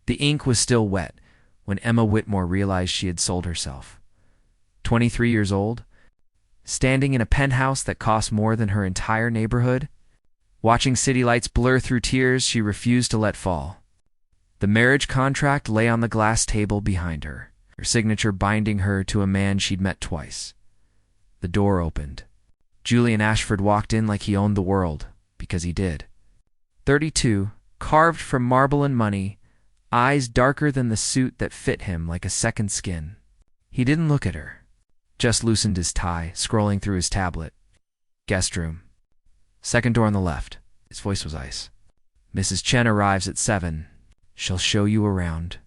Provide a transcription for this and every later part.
The ink was still wet when Emma Whitmore realized she had sold herself. 23 years old, standing in a penthouse that cost more than her entire neighborhood, watching city lights blur through tears she refused to let fall. The marriage contract lay on the glass table behind her signature binding her to a man she'd met twice. The door opened. Julian Ashford walked in like he owned the world, because he did. 32, carved from marble and money, eyes darker than the suit that fit him like a second skin. He didn't look at her, just loosened his tie, scrolling through his tablet. Guest room. Second door on the left. His voice was ice. Mrs. Chen arrives at 7. She'll show you around.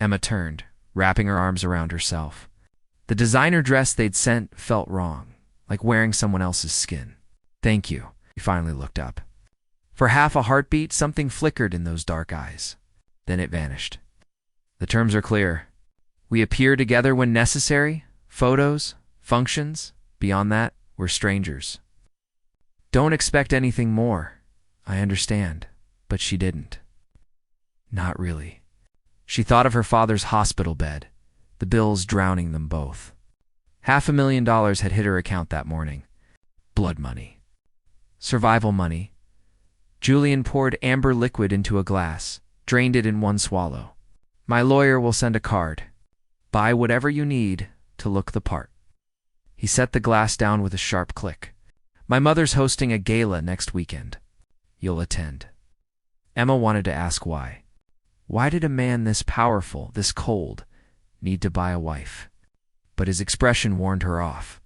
Emma turned, wrapping her arms around herself. The designer dress they'd sent felt wrong, like wearing someone else's skin. Thank you. He finally looked up. For half a heartbeat, something flickered in those dark eyes. Then it vanished. The terms are clear. We appear together when necessary. Photos, functions. Beyond that, we're strangers. Don't expect anything more. I understand. But she didn't. Not really. She thought of her father's hospital bed, the bills drowning them both. $500,000 had hit her account that morning. Blood money. Survival money. Julian poured amber liquid into a glass, drained it in one swallow. My lawyer will send a card. Buy whatever you need to look the part. He set the glass down with a sharp click. My mother's hosting a gala next weekend. You'll attend. Emma wanted to ask why. Why did a man this powerful, this cold, need to buy a wife? But his expression warned her off.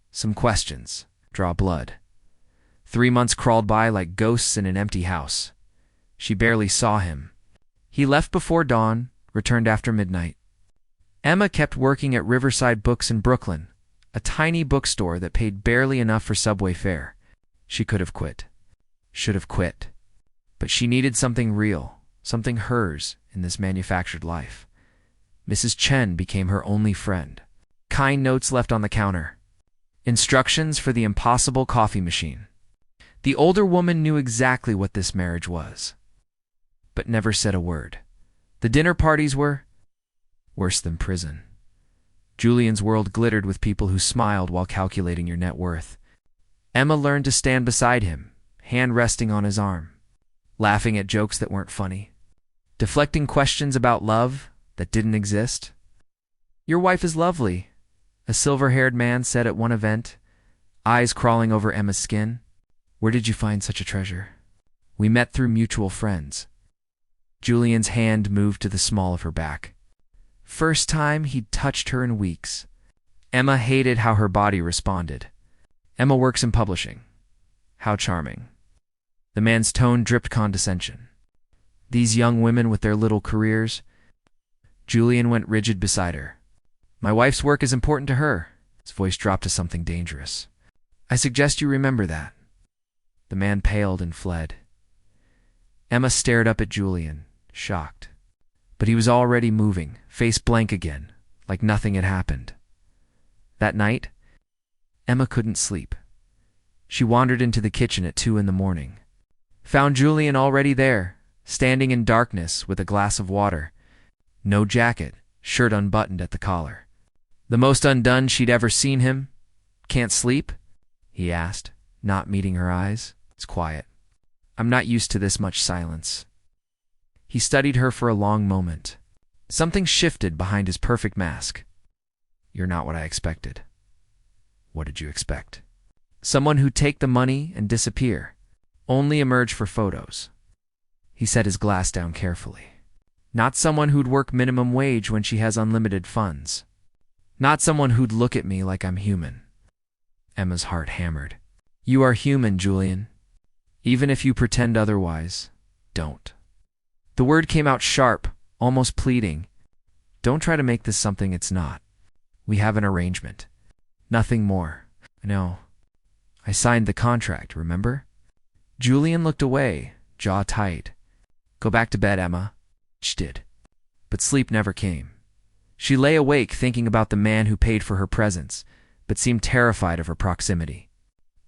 Some questions. Draw blood. 3 months crawled by like ghosts in an empty house. She barely saw him. He left before dawn, returned after midnight. Emma kept working at Riverside Books in Brooklyn, a tiny bookstore that paid barely enough for subway fare. She could have quit. Should have quit. But she needed something real. Something hers in this manufactured life. Mrs. Chen became her only friend. Kind notes left on the counter. Instructions for the impossible coffee machine. The older woman knew exactly what this marriage was, but never said a word. The dinner parties were worse than prison. Julian's world glittered with people who smiled while calculating your net worth. Emma learned to stand beside him, hand resting on his arm, laughing at jokes that weren't funny. Deflecting questions about love that didn't exist. Your wife is lovely, a silver-haired man said at one event, eyes crawling over Emma's skin. Where did you find such a treasure? We met through mutual friends. Julian's hand moved to the small of her back. First time he'd touched her in weeks. Emma hated how her body responded. Emma works in publishing. How charming. The man's tone dripped condescension. These young women with their little careers. Julian went rigid beside her. My wife's work is important to her. His voice dropped to something dangerous. I suggest you remember that. The man paled and fled. Emma stared up at Julian, shocked. But he was already moving, face blank again, like nothing had happened. That night, Emma couldn't sleep. She wandered into the kitchen at 2 a.m. Found Julian already there, standing in darkness with a glass of water. No jacket, shirt unbuttoned at the collar. The most undone she'd ever seen him. Can't sleep? He asked, not meeting her eyes. It's quiet. I'm not used to this much silence. He studied her for a long moment. Something shifted behind his perfect mask. You're not what I expected. What did you expect? Someone who'd take the money and disappear, only emerge for photos. He set his glass down carefully. Not someone who'd work minimum wage when she has unlimited funds. Not someone who'd look at me like I'm human. Emma's heart hammered. You are human, Julian. Even if you pretend otherwise, don't. The word came out sharp, almost pleading. Don't try to make this something it's not. We have an arrangement. Nothing more. No. I signed the contract, remember? Julian looked away, jaw tight. Go back to bed, Emma. She did. But sleep never came. She lay awake thinking about the man who paid for her presence, but seemed terrified of her proximity.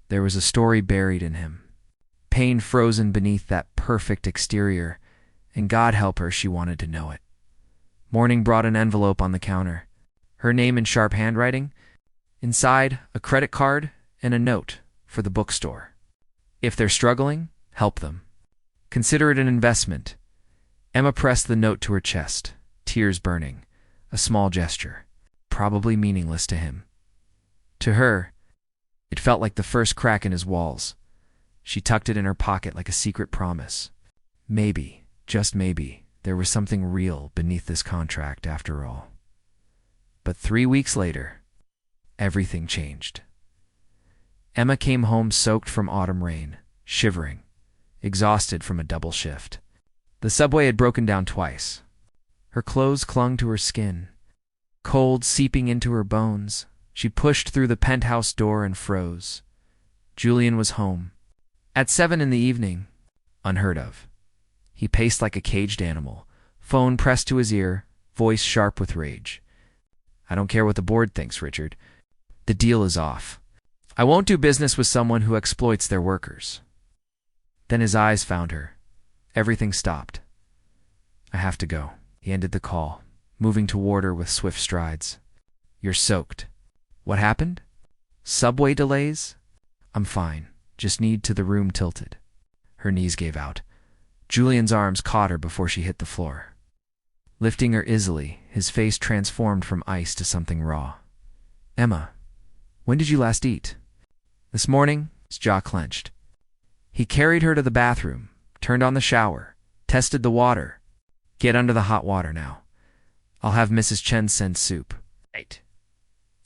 There was a story buried in him. Pain frozen beneath that perfect exterior, and God help her, she wanted to know it. Morning brought an envelope on the counter. Her name in sharp handwriting. Inside, a credit card and a note for the bookstore. If they're struggling, help them. Consider it an investment. Emma pressed the note to her chest, tears burning, a small gesture, probably meaningless to him. To her, it felt like the first crack in his walls. She tucked it in her pocket like a secret promise. Maybe, just maybe, there was something real beneath this contract after all. But 3 weeks later, everything changed. Emma came home soaked from autumn rain, shivering, exhausted from a double shift. The subway had broken down twice. Her clothes clung to her skin, cold seeping into her bones. She pushed through the penthouse door and froze. Julian was home. At 7 in the evening, unheard of. He paced like a caged animal, phone pressed to his ear, voice sharp with rage. I don't care what the board thinks, Richard. The deal is off. I won't do business with someone who exploits their workers. Then his eyes found her. Everything stopped. I have to go. He ended the call, moving toward her with swift strides. You're soaked. What happened? Subway delays? I'm fine. Just need to the room tilted. Her knees gave out. Julian's arms caught her before she hit the floor. Lifting her easily, his face transformed from ice to something raw. Emma, when did you last eat? This morning, his jaw clenched. He carried her to the bathroom, turned on the shower, tested the water. Get under the hot water now. I'll have Mrs. Chen send soup. Right.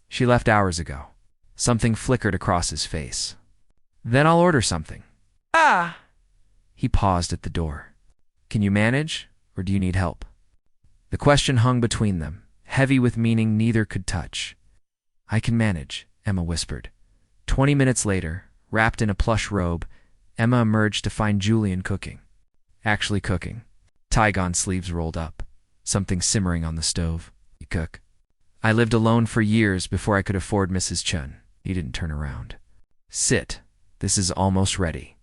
She left hours ago. Something flickered across his face. Then I'll order something. Ah! He paused at the door. Can you manage, or do you need help? The question hung between them, heavy with meaning neither could touch. I can manage, Emma whispered. 20 minutes later, wrapped in a plush robe, Emma emerged to find Julian cooking. Actually cooking. Taigon sleeves rolled up. Something simmering on the stove. You cook. I lived alone for years before I could afford Mrs. Chen. He didn't turn around. Sit. This is almost ready.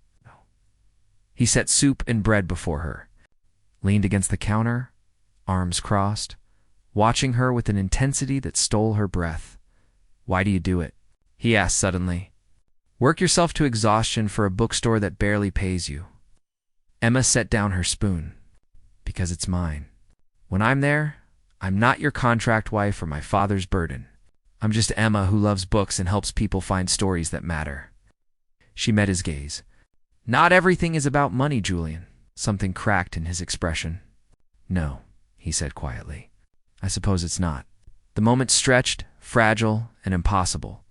He set soup and bread before her, leaned against the counter, arms crossed, watching her with an intensity that stole her breath. Why do you do it? He asked suddenly. Work yourself to exhaustion for a bookstore that barely pays you. Emma set down her spoon. Because it's mine. When I'm there, I'm not your contract wife or my father's burden. I'm just Emma who loves books and helps people find stories that matter. She met his gaze. Not everything is about money, Julian. Something cracked in his expression. No, he said quietly. I suppose it's not. The moment stretched, fragile, and impossible.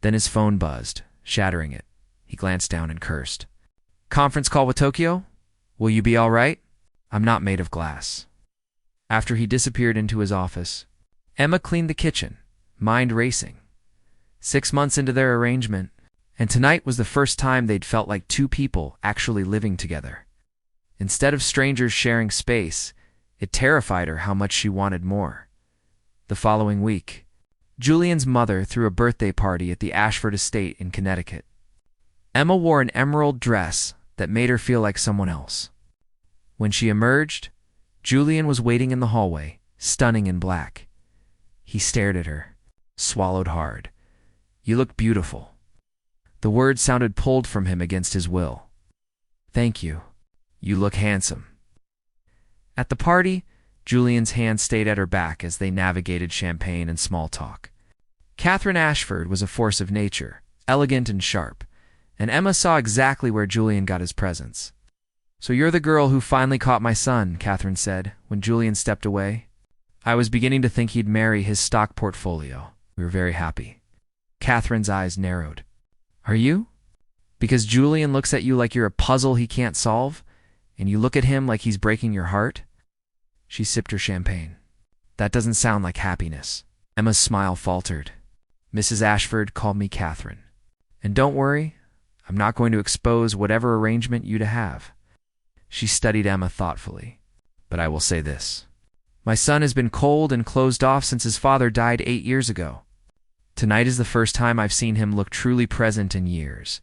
Then his phone buzzed, shattering it. He glanced down and cursed. Conference call with Tokyo? Will you be all right? I'm not made of glass. After he disappeared into his office, Emma cleaned the kitchen, mind racing. 6 months into their arrangement, and tonight was the first time they'd felt like two people actually living together. Instead of strangers sharing space, it terrified her how much she wanted more. The following week, Julian's mother threw a birthday party at the Ashford estate in Connecticut. Emma wore an emerald dress that made her feel like someone else. When she emerged, Julian was waiting in the hallway, stunning in black. He stared at her, swallowed hard. You look beautiful. The words sounded pulled from him against his will. Thank you. You look handsome. At the party, Julian's hand stayed at her back as they navigated champagne and small talk. Catherine Ashford was a force of nature, elegant and sharp, and Emma saw exactly where Julian got his presents. So you're the girl who finally caught my son, Catherine said, when Julian stepped away. I was beginning to think he'd marry his stock portfolio. We were very happy. Catherine's eyes narrowed. Are you? Because Julian looks at you like you're a puzzle he can't solve, and you look at him like he's breaking your heart? She sipped her champagne. That doesn't sound like happiness. Emma's smile faltered. Mrs. Ashford called me Catherine. And don't worry, I'm not going to expose whatever arrangement you to have. She studied Emma thoughtfully. But I will say this. My son has been cold and closed off since his father died 8 years ago. Tonight is the first time I've seen him look truly present in years.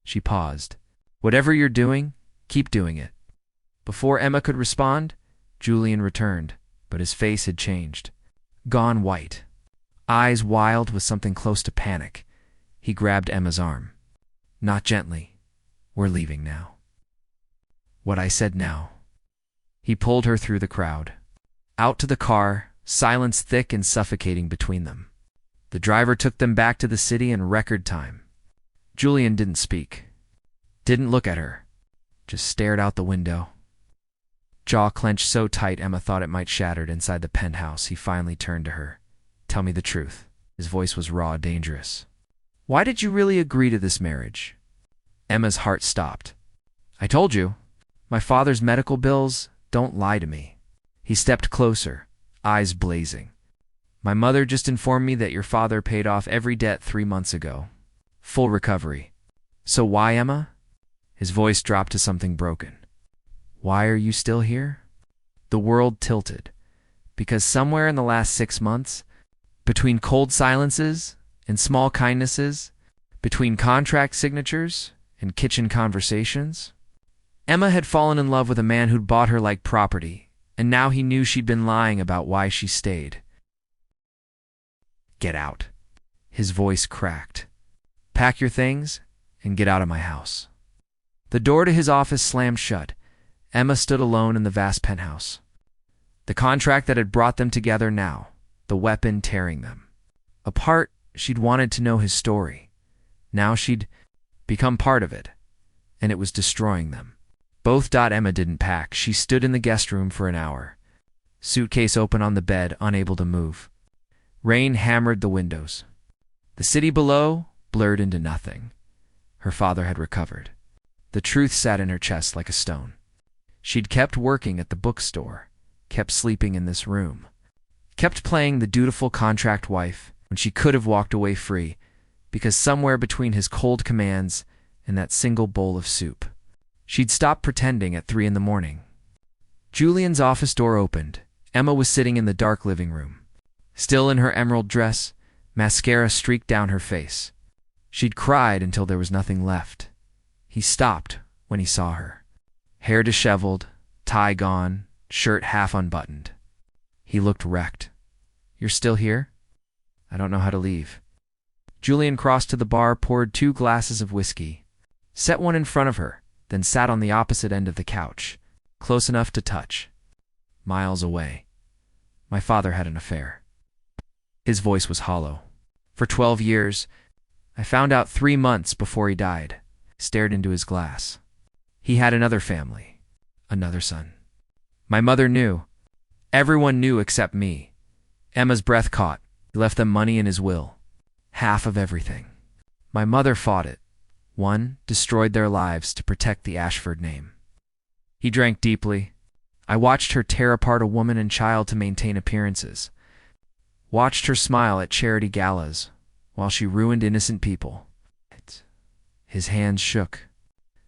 She paused. Whatever you're doing, keep doing it. Before Emma could respond, Julian returned, but his face had changed. Gone white. Eyes wild with something close to panic. He grabbed Emma's arm. Not gently. We're leaving now. What I said now. He pulled her through the crowd. Out to the car, silence thick and suffocating between them. The driver took them back to the city in record time. Julian didn't speak. Didn't look at her. Just stared out the window. Jaw clenched so tight Emma thought it might shatter inside the penthouse. He finally turned to her. Tell me the truth. His voice was raw, dangerous. Why did you really agree to this marriage? Emma's heart stopped. I told you. My father's medical bills. Don't lie to me. He stepped closer, eyes blazing. My mother just informed me that your father paid off every debt 3 months ago. Full recovery. So why, Emma? His voice dropped to something broken. Why are you still here? The world tilted. Because somewhere in the last 6 months, between cold silences and small kindnesses, between contract signatures and kitchen conversations, Emma had fallen in love with a man who'd bought her like property, and now he knew she'd been lying about why she stayed. Get out. His voice cracked. Pack your things and get out of my house. The door to his office slammed shut. Emma stood alone in the vast penthouse. The contract that had brought them together now, the weapon tearing them apart. She'd wanted to know his story. Now she'd become part of it, and it was destroying them. Both. Emma didn't pack. She stood in the guest room for an hour, suitcase open on the bed, unable to move. Rain hammered the windows. The city below blurred into nothing. Her father had recovered. The truth sat in her chest like a stone. She'd kept working at the bookstore, kept sleeping in this room, kept playing the dutiful contract wife when she could have walked away free, because somewhere between his cold commands and that single bowl of soup, she'd stopped pretending at 3 a.m. Julian's office door opened. Emma was sitting in the dark living room. Still in her emerald dress, mascara streaked down her face. She'd cried until there was nothing left. He stopped when he saw her. Hair disheveled, tie gone, shirt half unbuttoned. He looked wrecked. You're still here? I don't know how to leave. Julian crossed to the bar, poured 2 glasses of whiskey, set one in front of her, then sat on the opposite end of the couch, close enough to touch. Miles away. My father had an affair. His voice was hollow. For 12 years, I found out 3 months before he died. Stared into his glass. He had another family, another son. My mother knew. Everyone knew except me. Emma's breath caught. He left them money in his will. Half of everything. My mother fought it. One, destroyed their lives to protect the Ashford name. He drank deeply. I watched her tear apart a woman and child to maintain appearances. Watched her smile at charity galas while she ruined innocent people. His hands shook.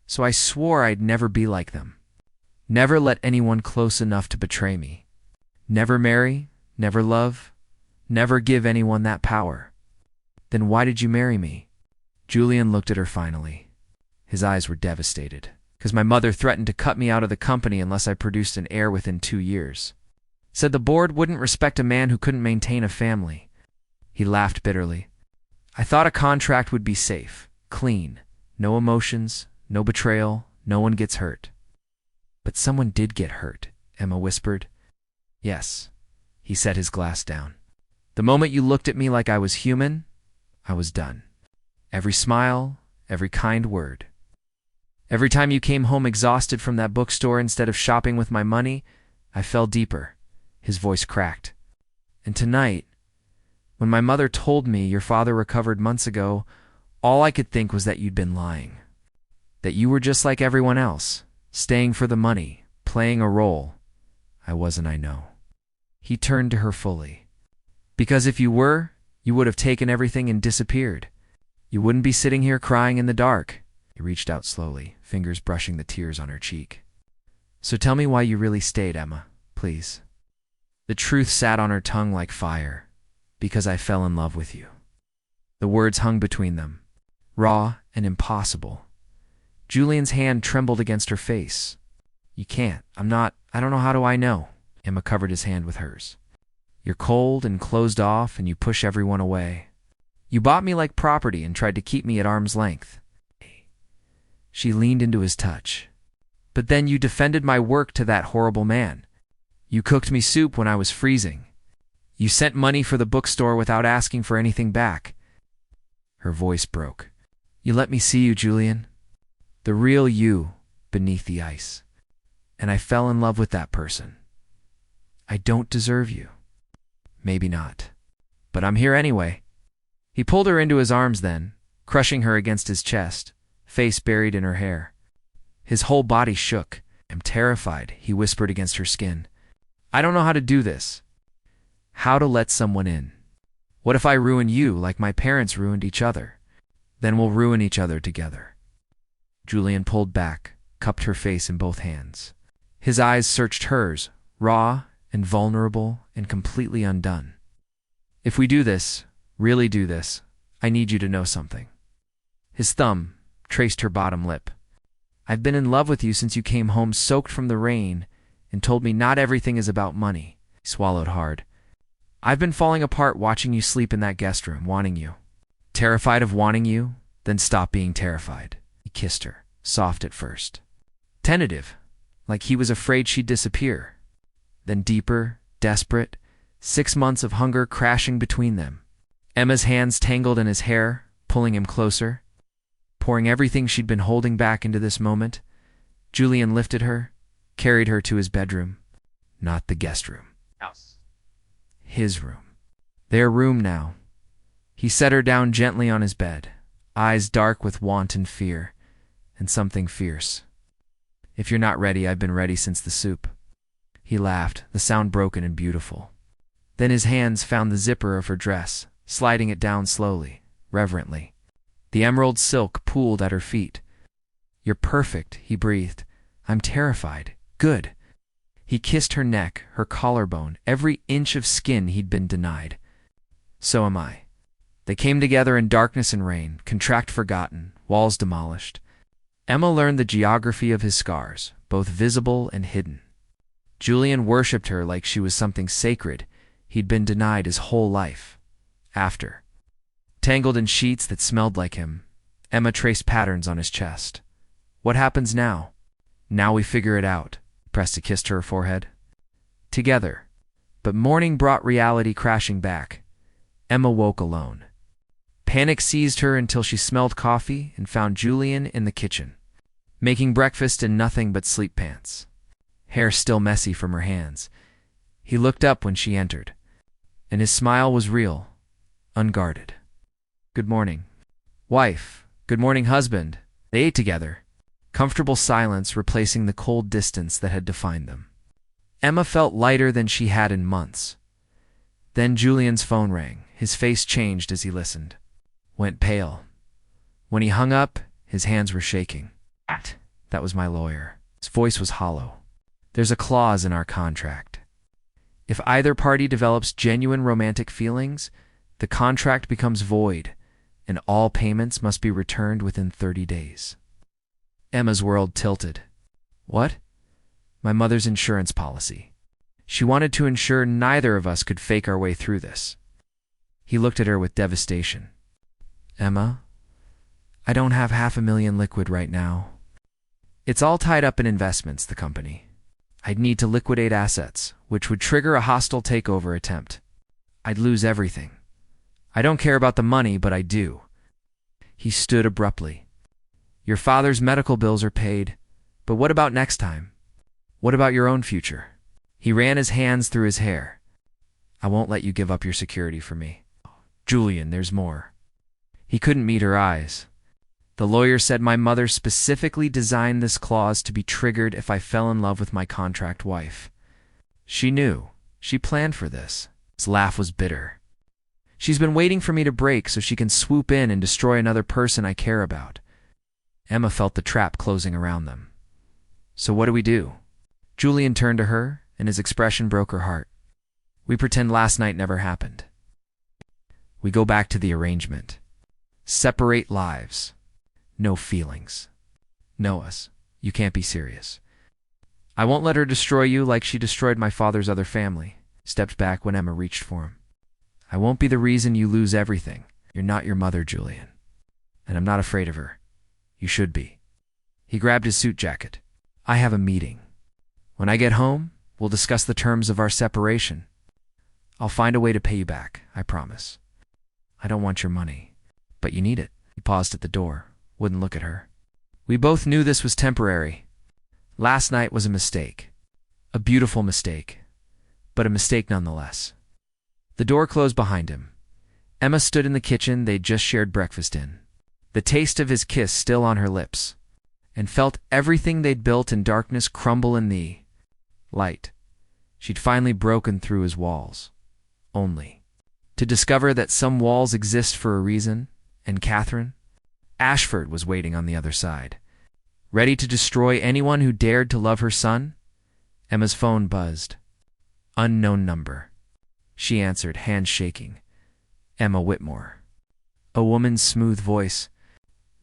So I swore I'd never be like them. Never let anyone close enough to betray me. Never marry, never love, never give anyone that power. Then why did you marry me? Julian looked at her finally. His eyes were devastated. Because my mother threatened to cut me out of the company unless I produced an heir within 2 years. Said the board wouldn't respect a man who couldn't maintain a family. He laughed bitterly. I thought a contract would be safe, clean, no emotions, no betrayal, no one gets hurt. But someone did get hurt, Emma whispered. Yes. He set his glass down. The moment you looked at me like I was human, I was done. Every smile, every kind word. Every time you came home exhausted from that bookstore instead of shopping with my money, I fell deeper. His voice cracked. And tonight, when my mother told me your father recovered months ago, all I could think was that you'd been lying. That you were just like everyone else, staying for the money, playing a role. I wasn't, I know. He turned to her fully. Because if you were, you would have taken everything and disappeared. You wouldn't be sitting here crying in the dark. He reached out slowly, fingers brushing the tears on her cheek. So tell me why you really stayed, Emma, please. The truth sat on her tongue like fire. Because I fell in love with you. The words hung between them, raw and impossible. Julian's hand trembled against her face. You can't. I don't know how do I know. Emma covered his hand with hers. You're cold and closed off and you push everyone away. You bought me like property and tried to keep me at arm's length. She leaned into his touch. But then you defended my work to that horrible man. You cooked me soup when I was freezing. You sent money for the bookstore without asking for anything back. Her voice broke. You let me see you, Julian. The real you beneath the ice. And I fell in love with that person. I don't deserve you. Maybe not. But I'm here anyway. He pulled her into his arms then, crushing her against his chest, face buried in her hair. His whole body shook. I'm terrified, he whispered against her skin. I don't know how to do this. How to let someone in. What if I ruin you like my parents ruined each other? Then we'll ruin each other together. Julian pulled back, cupped her face in both hands. His eyes searched hers, raw and vulnerable and completely undone. If we do this, really do this, I need you to know something. His thumb traced her bottom lip. I've been in love with you since you came home soaked from the rain and told me not everything is about money. He swallowed hard. I've been falling apart watching you sleep in that guest room, wanting you. Terrified of wanting you, then stop being terrified. He kissed her, soft at first. Tentative, like he was afraid she'd disappear. Then deeper, desperate, 6 months of hunger crashing between them. Emma's hands tangled in his hair, pulling him closer. Pouring everything she'd been holding back into this moment, Julian lifted her, carried her to his bedroom. Not the guest room. House. His room. Their room now. He set her down gently on his bed, eyes dark with wanton fear, and something fierce. If you're not ready, I've been ready since the soup. He laughed, the sound broken and beautiful. Then his hands found the zipper of her dress, sliding it down slowly, reverently. The emerald silk pooled at her feet. You're perfect, he breathed. I'm terrified. Good. He kissed her neck, her collarbone, every inch of skin he'd been denied. So am I. They came together in darkness and rain, contract forgotten, walls demolished. Emma learned the geography of his scars, both visible and hidden. Julian worshipped her like she was something sacred he'd been denied his whole life. After. Tangled in sheets that smelled like him, Emma traced patterns on his chest. What happens now? Now we figure it out. Pressed a kiss to her forehead. Together. But morning brought reality crashing back. Emma woke alone. Panic seized her until she smelled coffee and found Julian in the kitchen, making breakfast in nothing but sleep pants. Hair still messy from her hands. He looked up when she entered, and his smile was real, unguarded. Good morning, wife. Good morning, husband. They ate together. Comfortable silence replacing the cold distance that had defined them. Emma felt lighter than she had in months. Then Julian's phone rang. His face changed as he listened. Went pale. When he hung up, his hands were shaking. That was my lawyer. His voice was hollow. There's a clause in our contract. If either party develops genuine romantic feelings, the contract becomes void, and all payments must be returned within 30 days. Emma's world tilted. What? My mother's insurance policy. She wanted to ensure neither of us could fake our way through this. He looked at her with devastation. Emma, I don't have $500,000 liquid right now. It's all tied up in investments, the company. I'd need to liquidate assets, which would trigger a hostile takeover attempt. I'd lose everything. I don't care about the money, but I do. He stood abruptly. Your father's medical bills are paid, but what about next time? What about your own future? He ran his hands through his hair. I won't let you give up your security for me. Julian, there's more. He couldn't meet her eyes. The lawyer said my mother specifically designed this clause to be triggered if I fell in love with my contract wife. She knew. She planned for this. His laugh was bitter. She's been waiting for me to break so she can swoop in and destroy another person I care about. Emma felt the trap closing around them. So what do we do? Julian turned to her, and his expression broke her heart. We pretend last night never happened. We go back to the arrangement. Separate lives. No feelings. Know us. You can't be serious. I won't let her destroy you like she destroyed my father's other family. Stepped back when Emma reached for him. I won't be the reason you lose everything. You're not your mother, Julian. And I'm not afraid of her. You should be. He grabbed his suit jacket. I have a meeting. When I get home, we'll discuss the terms of our separation. I'll find a way to pay you back, I promise. I don't want your money, but you need it. He paused at the door, wouldn't look at her. We both knew this was temporary. Last night was a mistake. A beautiful mistake, but a mistake nonetheless. The door closed behind him. Emma stood in the kitchen they'd just shared breakfast in, the taste of his kiss still on her lips, and felt everything they'd built in darkness crumble in the light. She'd finally broken through his walls. Only to discover that some walls exist for a reason, and Catherine Ashford was waiting on the other side, ready to destroy anyone who dared to love her son. Emma's phone buzzed. Unknown number. She answered, hands shaking. Emma Whitmore. A woman's smooth voice.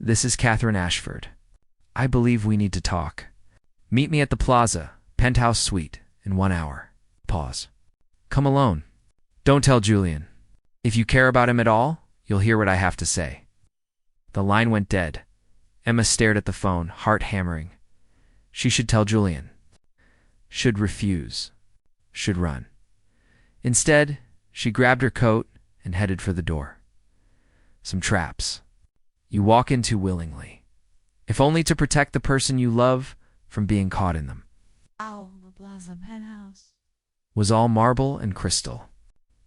This is Catherine Ashford. I believe we need to talk. Meet me at the Plaza, penthouse suite, in 1 hour. Pause. Come alone. Don't tell Julian. If you care about him at all, you'll hear what I have to say. The line went dead. Emma stared at the phone, heart hammering. She should tell Julian. Should refuse. Should run. Instead, she grabbed her coat and headed for the door. Some traps you walk into willingly, if only to protect the person you love from being caught in them. The Plaza penthouse Was all marble and crystal,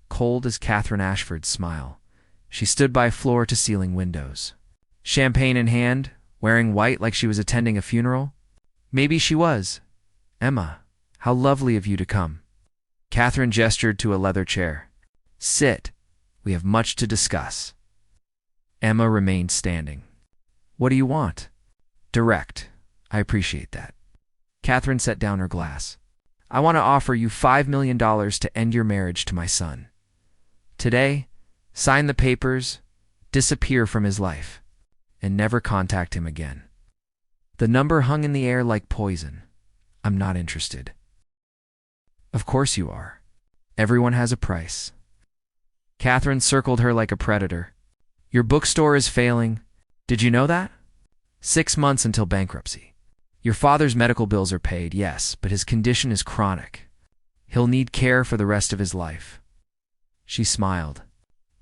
cold as Catherine Ashford's smile. She stood by floor-to-ceiling windows, champagne in hand, wearing white like she was attending a funeral. Maybe she was. Emma, how lovely of you to come. Catherine gestured to a leather chair. Sit. We have much to discuss. Emma remained standing. What do you want? Direct. I appreciate that. Catherine set down her glass. I want to offer you $5 million to end your marriage to my son. Today, sign the papers, disappear from his life, and never contact him again. The number hung in the air like poison. I'm not interested. Of course you are. Everyone has a price. Catherine circled her like a predator. Your bookstore is failing. Did you know that? 6 months until bankruptcy. Your father's medical bills are paid, yes, but his condition is chronic. He'll need care for the rest of his life. She smiled.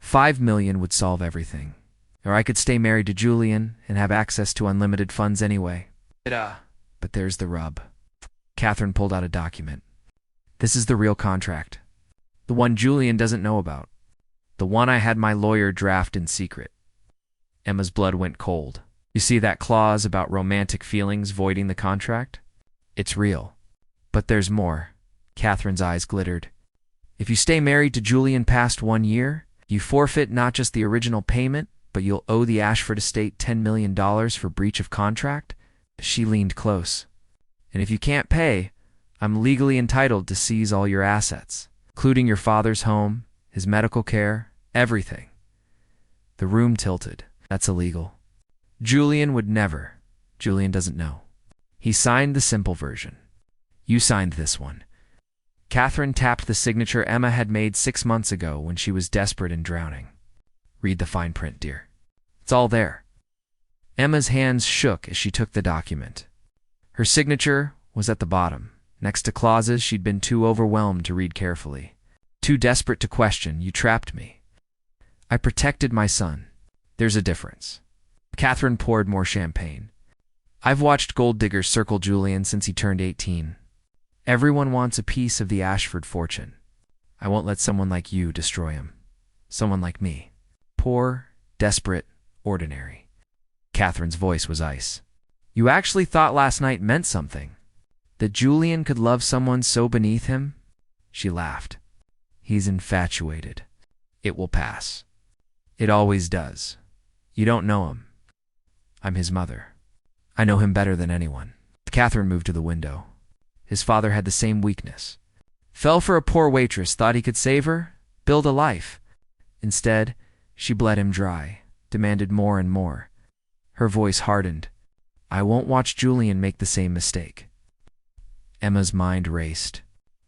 $5 million would solve everything. Or I could stay married to Julian and have access to unlimited funds anyway. But there's the rub. Catherine pulled out a document. This is the real contract. The one Julian doesn't know about. The one I had my lawyer draft in secret. Emma's blood went cold. You see that clause about romantic feelings voiding the contract? It's real. But there's more. Catherine's eyes glittered. If you stay married to Julian past 1 year, you forfeit not just the original payment, but you'll owe the Ashford estate $10 million for breach of contract. She leaned close. And if you can't pay, I'm legally entitled to seize all your assets, including your father's home, his medical care, everything. The room tilted. That's illegal. Julian would never. Julian doesn't know. He signed the simple version. You signed this one. Catherine tapped the signature Emma had made 6 months ago when she was desperate and drowning. Read the fine print, dear. It's all there. Emma's hands shook as she took the document. Her signature was at the bottom, next to clauses she'd been too overwhelmed to read carefully. Too desperate to question, you trapped me. I protected my son. There's a difference. Catherine poured more champagne. I've watched gold diggers circle Julian since he turned 18. Everyone wants a piece of the Ashford fortune. I won't let someone like you destroy him. Someone like me. Poor, desperate, ordinary. Catherine's voice was ice. You actually thought last night meant something? That Julian could love someone so beneath him? She laughed. He's infatuated. It will pass. It always does. You don't know him. I'm his mother. I know him better than anyone. Catherine moved to the window. His father had the same weakness. Fell for a poor waitress, thought he could save her, build a life. Instead, she bled him dry, demanded more and more. Her voice hardened. I won't watch Julian make the same mistake. Emma's mind raced.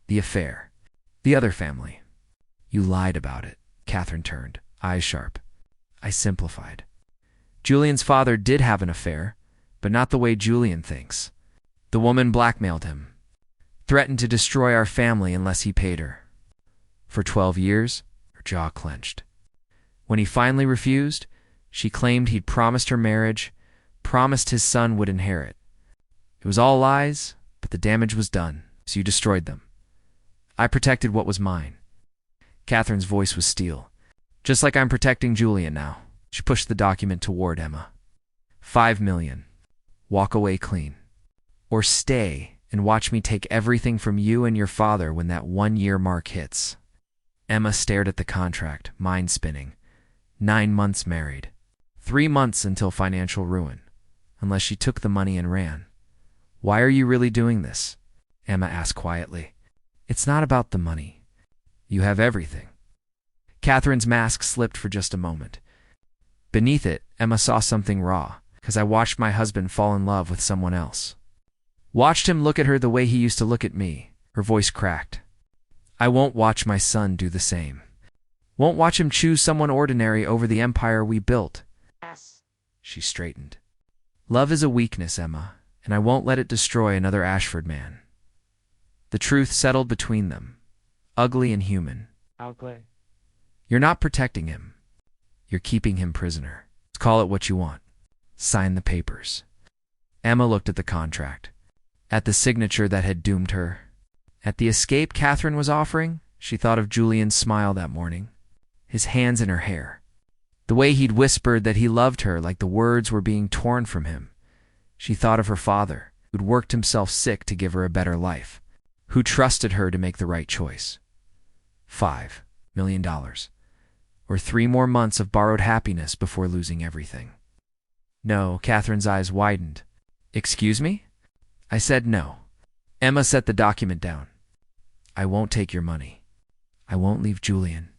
The affair. The other family. You lied about it. Catherine turned, eyes sharp. I simplified. Julian's father did have an affair, but not the way Julian thinks. The woman blackmailed him, threatened to destroy our family unless he paid her. For 12 years, her jaw clenched. When he finally refused, she claimed he'd promised her marriage, promised his son would inherit. It was all lies, but the damage was done, so you destroyed them. I protected what was mine. Catherine's voice was steel. Just like I'm protecting Julian now. She pushed the document toward Emma. 5 million. Walk away clean. Or stay and watch me take everything from you and your father when that 1-year mark hits. Emma stared at the contract, mind spinning. 9 months married. 3 months until financial ruin. Unless she took the money and ran. Why are you really doing this? Emma asked quietly. It's not about the money. You have everything. Catherine's mask slipped for just a moment. Beneath it, Emma saw something raw, because I watched my husband fall in love with someone else. Watched him look at her the way he used to look at me. Her voice cracked. I won't watch my son do the same. Won't watch him choose someone ordinary over the empire we built. She straightened. Love is a weakness, Emma, and I won't let it destroy another Ashford man. The truth settled between them, ugly and human. Ugly. You're not protecting him. You're keeping him prisoner. Call it what you want. Sign the papers. Emma looked at the contract, at the signature that had doomed her. At the escape Catherine was offering, she thought of Julian's smile that morning, his hands in her hair. The way he'd whispered that he loved her like the words were being torn from him. She thought of her father, who'd worked himself sick to give her a better life, who trusted her to make the right choice. $5 million. Or 3 more months of borrowed happiness before losing everything. No, Catherine's eyes widened. Excuse me? I said no. Emma set the document down. I won't take your money. I won't leave Julian.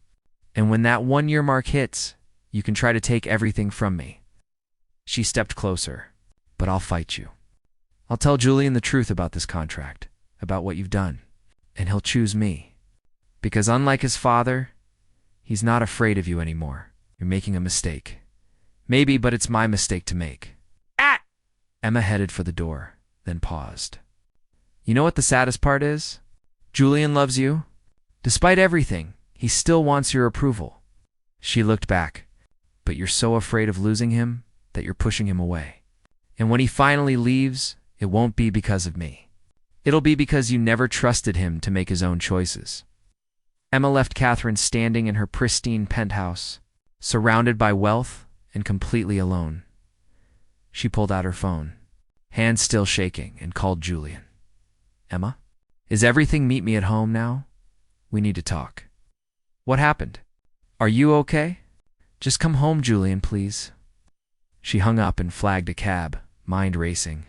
And when that 1-year mark hits, you can try to take everything from me. She stepped closer. But I'll fight you. I'll tell Julian the truth about this contract, about what you've done, and he'll choose me. Because unlike his father, he's not afraid of you anymore. You're making a mistake. Maybe, but it's my mistake to make. Ah! Emma headed for the door, then paused. You know what the saddest part is? Julian loves you. Despite everything, he still wants your approval. She looked back. But you're so afraid of losing him that you're pushing him away. And when he finally leaves, it won't be because of me. It'll be because you never trusted him to make his own choices. Emma left Catherine standing in her pristine penthouse, surrounded by wealth and completely alone. She pulled out her phone, hands still shaking, and called Julian. Emma? Is everything meet me at home now? We need to talk. What happened? Are you okay? Just come home, Julian, please. She hung up and flagged a cab, mind racing.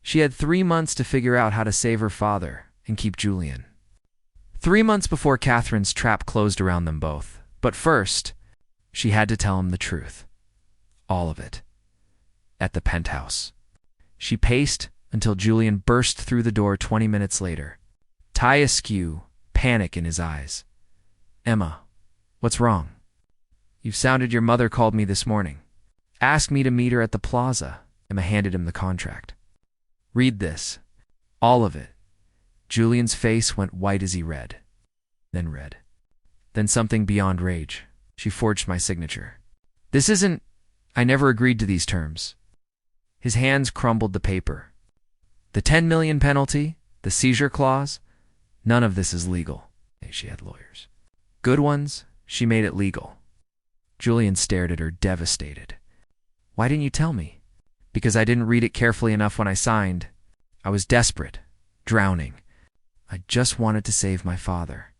She had 3 months to figure out how to save her father and keep Julian. 3 months before Catherine's trap closed around them both. But first, she had to tell him the truth. All of it. At the penthouse. She paced until Julian burst through the door 20 minutes later, tie askew, panic in his eyes. Emma, what's wrong? You've sounded your mother called me this morning. Asked me to meet her at the plaza. Emma handed him the contract. Read this. All of it. Julian's face went white as he read. Then read. Then something beyond rage. She forged my signature. This isn't... I never agreed to these terms. His hands crumbled the paper. The 10 million penalty, the seizure clause, none of this is legal. She had lawyers. Good ones, she made it legal. Julian stared at her, devastated. Why didn't you tell me? Because I didn't read it carefully enough when I signed. I was desperate, drowning. I just wanted to save my father.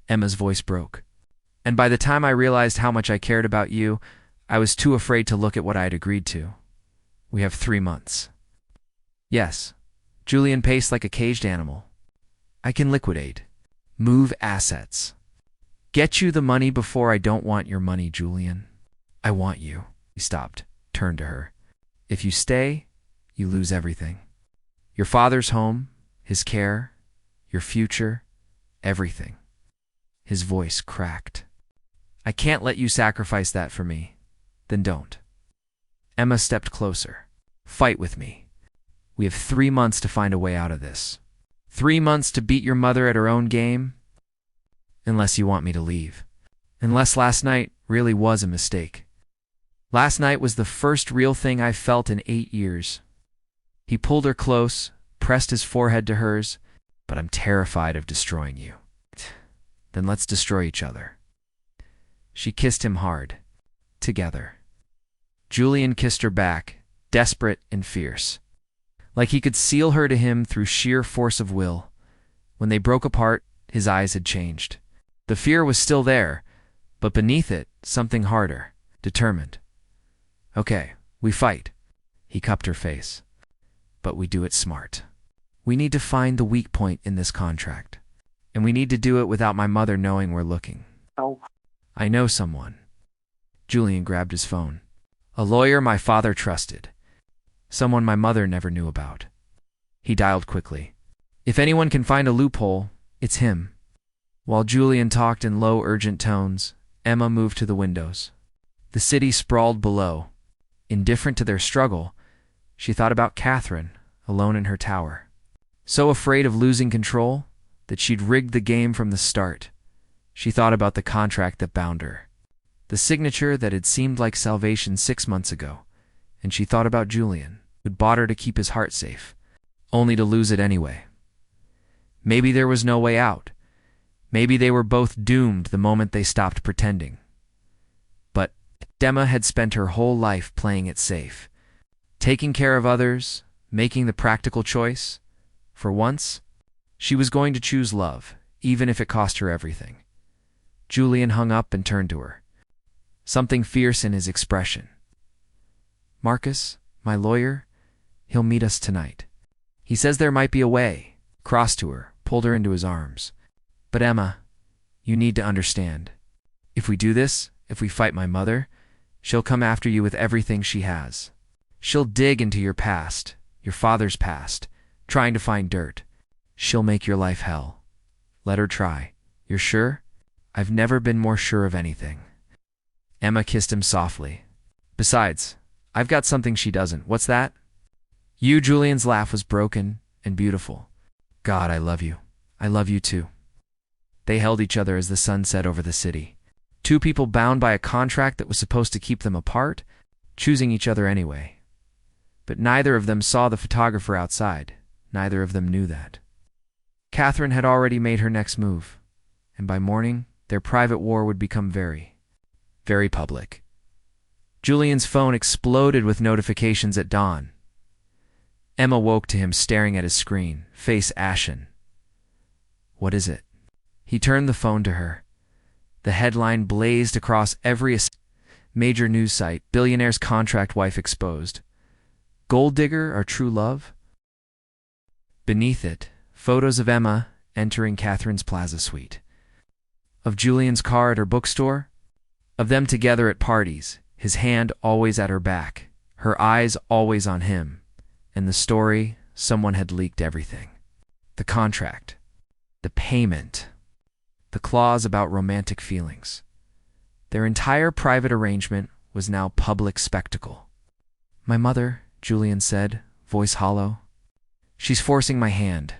Emma's voice broke. And by the time I realized how much I cared about you, I was too afraid to look at what I had agreed to. We have 3 months. Yes, Julian paced like a caged animal. I can liquidate, move assets. Get you the money before I don't want your money, Julian. I want you. He stopped, turned to her. If you stay, you lose everything. Your father's home, his care, your future, everything. His voice cracked. I can't let you sacrifice that for me. Then don't. Emma stepped closer. Fight with me. We have 3 months to find a way out of this. 3 months to beat your mother at her own game? Unless you want me to leave. Unless last night really was a mistake. Last night was the first real thing I felt in 8 years. He pulled her close, pressed his forehead to hers, but I'm terrified of destroying you. Then let's destroy each other. She kissed him hard. Together. Julian kissed her back, desperate and fierce. Like he could seal her to him through sheer force of will. When they broke apart, his eyes had changed. The fear was still there, but beneath it, something harder, determined. Okay, we fight. He cupped her face. But we do it smart. We need to find the weak point in this contract. And we need to do it without my mother knowing we're looking. Oh. I know someone. Julian grabbed his phone. A lawyer my father trusted. Someone my mother never knew about. He dialed quickly. If anyone can find a loophole, it's him. While Julian talked in low, urgent tones, Emma moved to the windows. The city sprawled below. Indifferent to their struggle, she thought about Catherine, alone in her tower. So afraid of losing control that she'd rigged the game from the start. She thought about the contract that bound her. The signature that had seemed like salvation 6 months ago. And she thought about Julian, who'd bought her to keep his heart safe, only to lose it anyway. Maybe there was no way out. Maybe they were both doomed the moment they stopped pretending. But Emma had spent her whole life playing it safe, taking care of others, making the practical choice. For once, she was going to choose love, even if it cost her everything. Julian hung up and turned to her, something fierce in his expression. Marcus, my lawyer, he'll meet us tonight. He says there might be a way. Crossed to her, pulled her into his arms. But Emma, you need to understand. If we do this, if we fight my mother, she'll come after you with everything she has. She'll dig into your past, your father's past, trying to find dirt. She'll make your life hell. Let her try. You're sure? I've never been more sure of anything. Emma kissed him softly. Besides, I've got something she doesn't. What's that? You. Julian's laugh was broken and beautiful. God, I love you. I love you too. They held each other as the sun set over the city. Two people bound by a contract that was supposed to keep them apart, choosing each other anyway. But neither of them saw the photographer outside. Neither of them knew that. Catherine had already made her next move, and by morning, their private war would become very public. Julian's phone exploded with notifications at dawn. Emma woke to him staring at his screen, face ashen. What is it? He turned the phone to her. The headline blazed across every major news site, Billionaire's contract wife exposed. Gold digger or true love? Beneath it, photos of Emma entering Catherine's plaza suite. Of Julian's car at her bookstore. Of them together at parties, his hand always at her back, her eyes always on him. And the story, someone had leaked everything. The contract. The payment. The clause about romantic feelings. Their entire private arrangement was now public spectacle. My mother, Julian said, voice hollow. She's forcing my hand.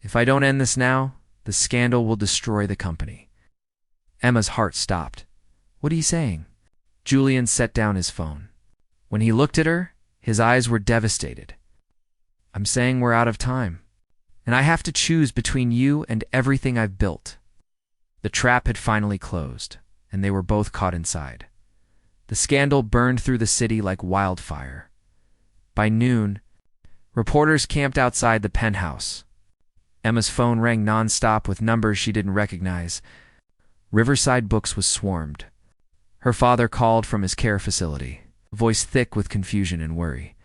If I don't end this now, the scandal will destroy the company. Emma's heart stopped. What are you saying? Julian set down his phone. When he looked at her, his eyes were devastated. I'm saying we're out of time, and I have to choose between you and everything I've built. The trap had finally closed, and they were both caught inside. The scandal burned through the city like wildfire. By noon, reporters camped outside the penthouse. Emma's phone rang nonstop with numbers she didn't recognize. Riverside Books was swarmed. Her father called from his care facility, voice thick with confusion and worry.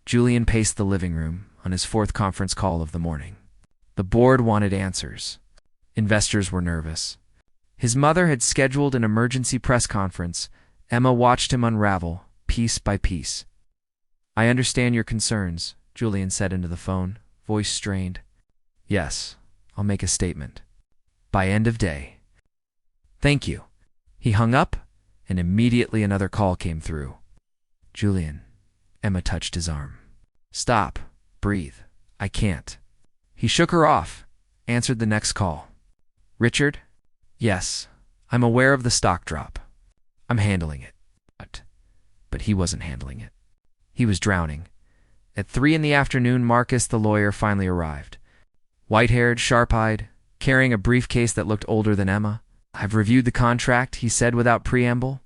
Julian paced the living room on his 4th conference call of the morning. The board wanted answers. Investors were nervous. His mother had scheduled an emergency press conference. Emma watched him unravel, piece by piece. I understand your concerns, Julian said into the phone, voice strained. Yes, I'll make a statement. By end of day. Thank you. He hung up, and immediately another call came through. Julian. Emma touched his arm. Stop. Breathe. I can't. He shook her off, answered the next call. Richard? Yes, I'm aware of the stock drop. I'm handling it. But he wasn't handling it. He was drowning. At 3 p.m, Marcus, the lawyer, finally arrived. White-haired, sharp-eyed, carrying a briefcase that looked older than Emma. I've reviewed the contract, he said without preamble.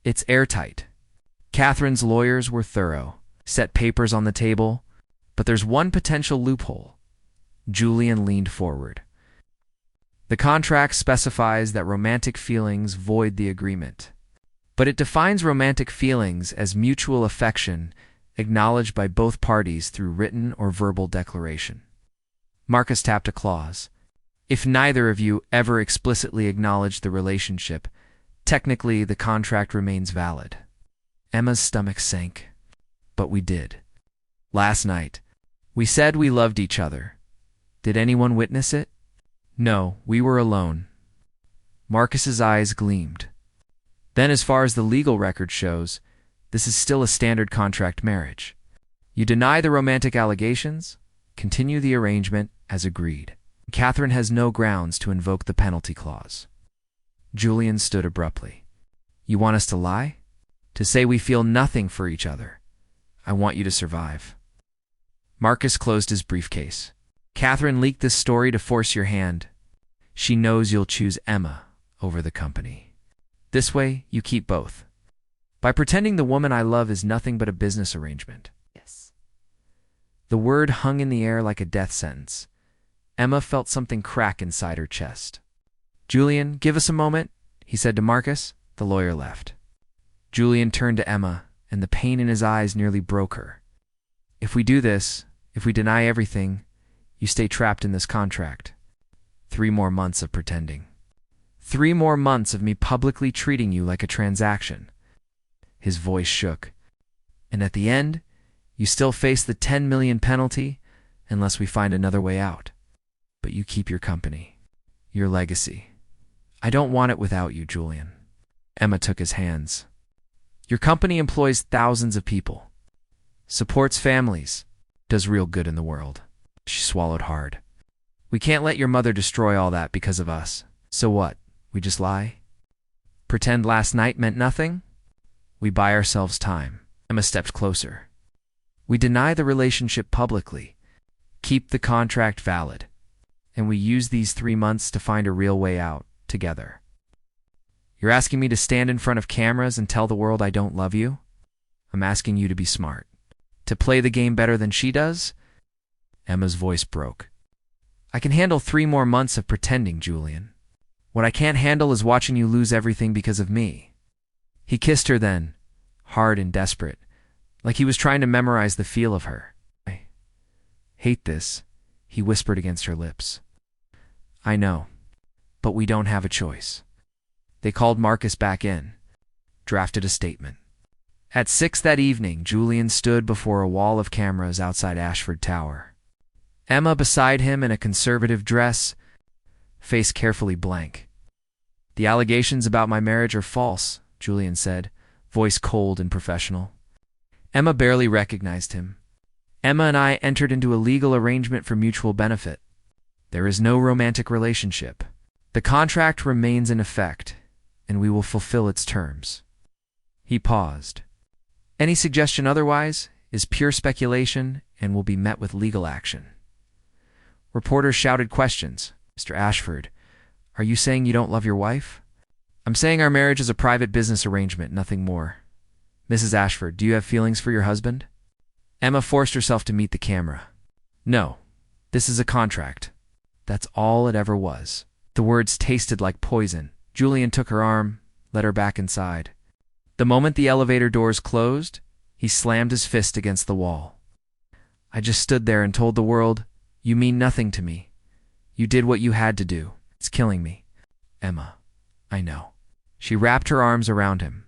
It's airtight. Catherine's lawyers were thorough, set papers on the table, but there's one potential loophole. Julian leaned forward. The contract specifies that romantic feelings void the agreement, but it defines romantic feelings as mutual affection acknowledged by both parties through written or verbal declaration. Marcus tapped a clause. If neither of you ever explicitly acknowledge the relationship, technically the contract remains valid. Emma's stomach sank. But we did. Last night, we said we loved each other. Did anyone witness it? No, we were alone. Marcus's eyes gleamed. Then, as far as the legal record shows, this is still a standard contract marriage. You deny the romantic allegations, continue the arrangement as agreed. Catherine has no grounds to invoke the penalty clause. Julian stood abruptly. You want us to lie? To say we feel nothing for each other? I want you to survive. Marcus closed his briefcase. Catherine leaked this story to force your hand. She knows you'll choose Emma over the company. This way, you keep both. By pretending the woman I love is nothing but a business arrangement. Yes. The word hung in the air like a death sentence. Emma felt something crack inside her chest. Julian, give us a moment, he said to Marcus. The lawyer left. Julian turned to Emma, and the pain in his eyes nearly broke her. If we do this, if we deny everything, you stay trapped in this contract. 3 more months of pretending. 3 more months of me publicly treating you like a transaction. His voice shook. And at the end, you still face the 10 million penalty unless we find another way out. But you keep your company, your legacy. I don't want it without you, Julian. Emma took his hands. Your company employs thousands of people, supports families, does real good in the world. She swallowed hard. We can't let your mother destroy all that because of us. So what? We just lie? Pretend last night meant nothing? We buy ourselves time. Emma stepped closer. We deny the relationship publicly, keep the contract valid, and we use these 3 months to find a real way out together. You're asking me to stand in front of cameras and tell the world I don't love you? I'm asking you to be smart. To play the game better than she does? Emma's voice broke. I can handle 3 more months of pretending, Julian. What I can't handle is watching you lose everything because of me. He kissed her then, hard and desperate, like he was trying to memorize the feel of her. I hate this, he whispered against her lips. I know, but we don't have a choice. They called Marcus back in, drafted a statement. At 6 that evening, Julian stood before a wall of cameras outside Ashford Tower. Emma beside him in a conservative dress, face carefully blank. The allegations about my marriage are false, Julian said, voice cold and professional. Emma barely recognized him. Emma and I entered into a legal arrangement for mutual benefit. There is no romantic relationship. The contract remains in effect, and we will fulfill its terms. He paused. Any suggestion otherwise is pure speculation and will be met with legal action. Reporters shouted questions. Mr. Ashford, are you saying you don't love your wife? I'm saying our marriage is a private business arrangement, nothing more. Mrs. Ashford, do you have feelings for your husband? Emma forced herself to meet the camera. No, this is a contract. That's all it ever was. The words tasted like poison. Julian took her arm, led her back inside. The moment the elevator doors closed, he slammed his fist against the wall. I just stood there and told the world, you mean nothing to me. You did what you had to do. It's killing me. Emma, I know. She wrapped her arms around him.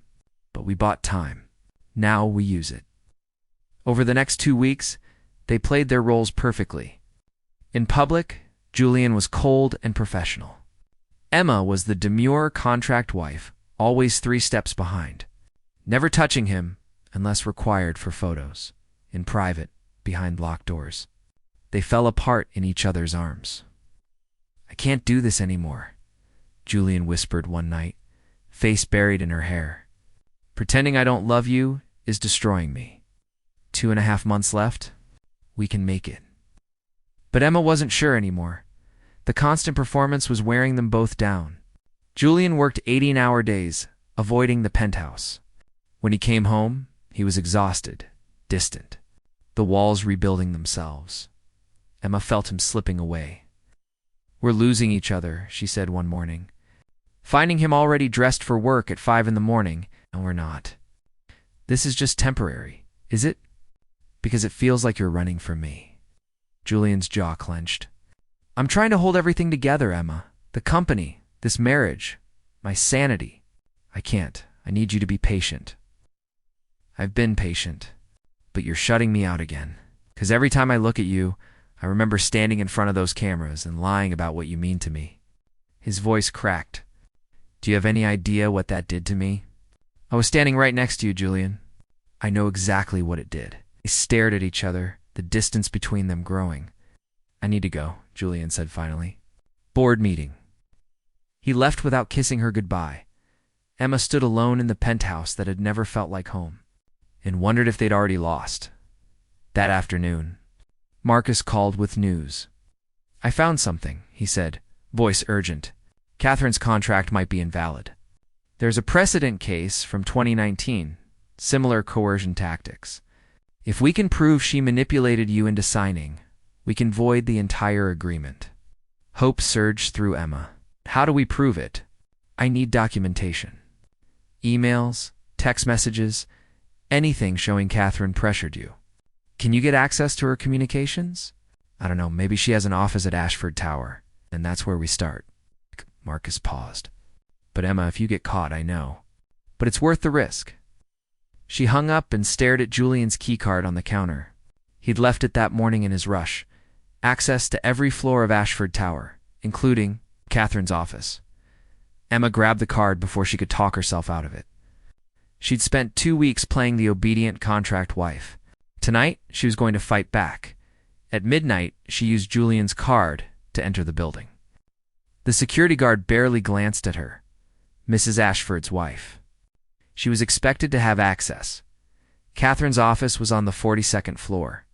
But we bought time. Now we use it. Over the next 2 weeks, they played their roles perfectly. In public, Julian was cold and professional. Emma was the demure contract wife, always 3 steps behind, never touching him unless required for photos, in private, behind locked doors. They fell apart in each other's arms. "I can't do this anymore," Julian whispered one night, face buried in her hair. "Pretending I don't love you is destroying me. 2.5 months left. We can make it." But Emma wasn't sure anymore. The constant performance was wearing them both down. Julian worked 18-hour days, avoiding the penthouse. When he came home, he was exhausted, distant, the walls rebuilding themselves. Emma felt him slipping away. "We're losing each other," she said one morning. "Finding him already dressed for work at 5 in the morning, and we're not. This is just temporary, is it? Because it feels like you're running from me." Julian's jaw clenched. "I'm trying to hold everything together, Emma. The company, this marriage, my sanity. I can't. I need you to be patient." "I've been patient, but you're shutting me out again. Because every time I look at you, I remember standing in front of those cameras and lying about what you mean to me." His voice cracked. "Do you have any idea what that did to me?" "I was standing right next to you, Julian. I know exactly what it did." They stared at each other, the distance between them growing. "I need to go," Julian said finally. "Board meeting." He left without kissing her goodbye. Emma stood alone in the penthouse that had never felt like home, and wondered if they'd already lost. That afternoon, Marcus called with news. "I found something," he said, voice urgent. "Catherine's contract might be invalid. There's a precedent case from 2019, similar coercion tactics. If we can prove she manipulated you into signing, we can void the entire agreement." Hope surged through Emma. "How do we prove it?" "I need documentation. Emails, text messages, anything showing Catherine pressured you. Can you get access to her communications? I don't know, maybe she has an office at Ashford Tower, and that's where we start." Marcus paused. "But Emma, if you get caught, I know. But it's worth the risk." She hung up and stared at Julian's keycard on the counter. He'd left it that morning in his rush. Access to every floor of Ashford Tower, including Catherine's office. Emma grabbed the card before she could talk herself out of it. She'd spent 2 weeks playing the obedient contract wife. Tonight, she was going to fight back. At midnight, she used Julian's card to enter the building. The security guard barely glanced at her. Mrs. Ashford's wife. She was expected to have access. Catherine's office was on the 42nd floor.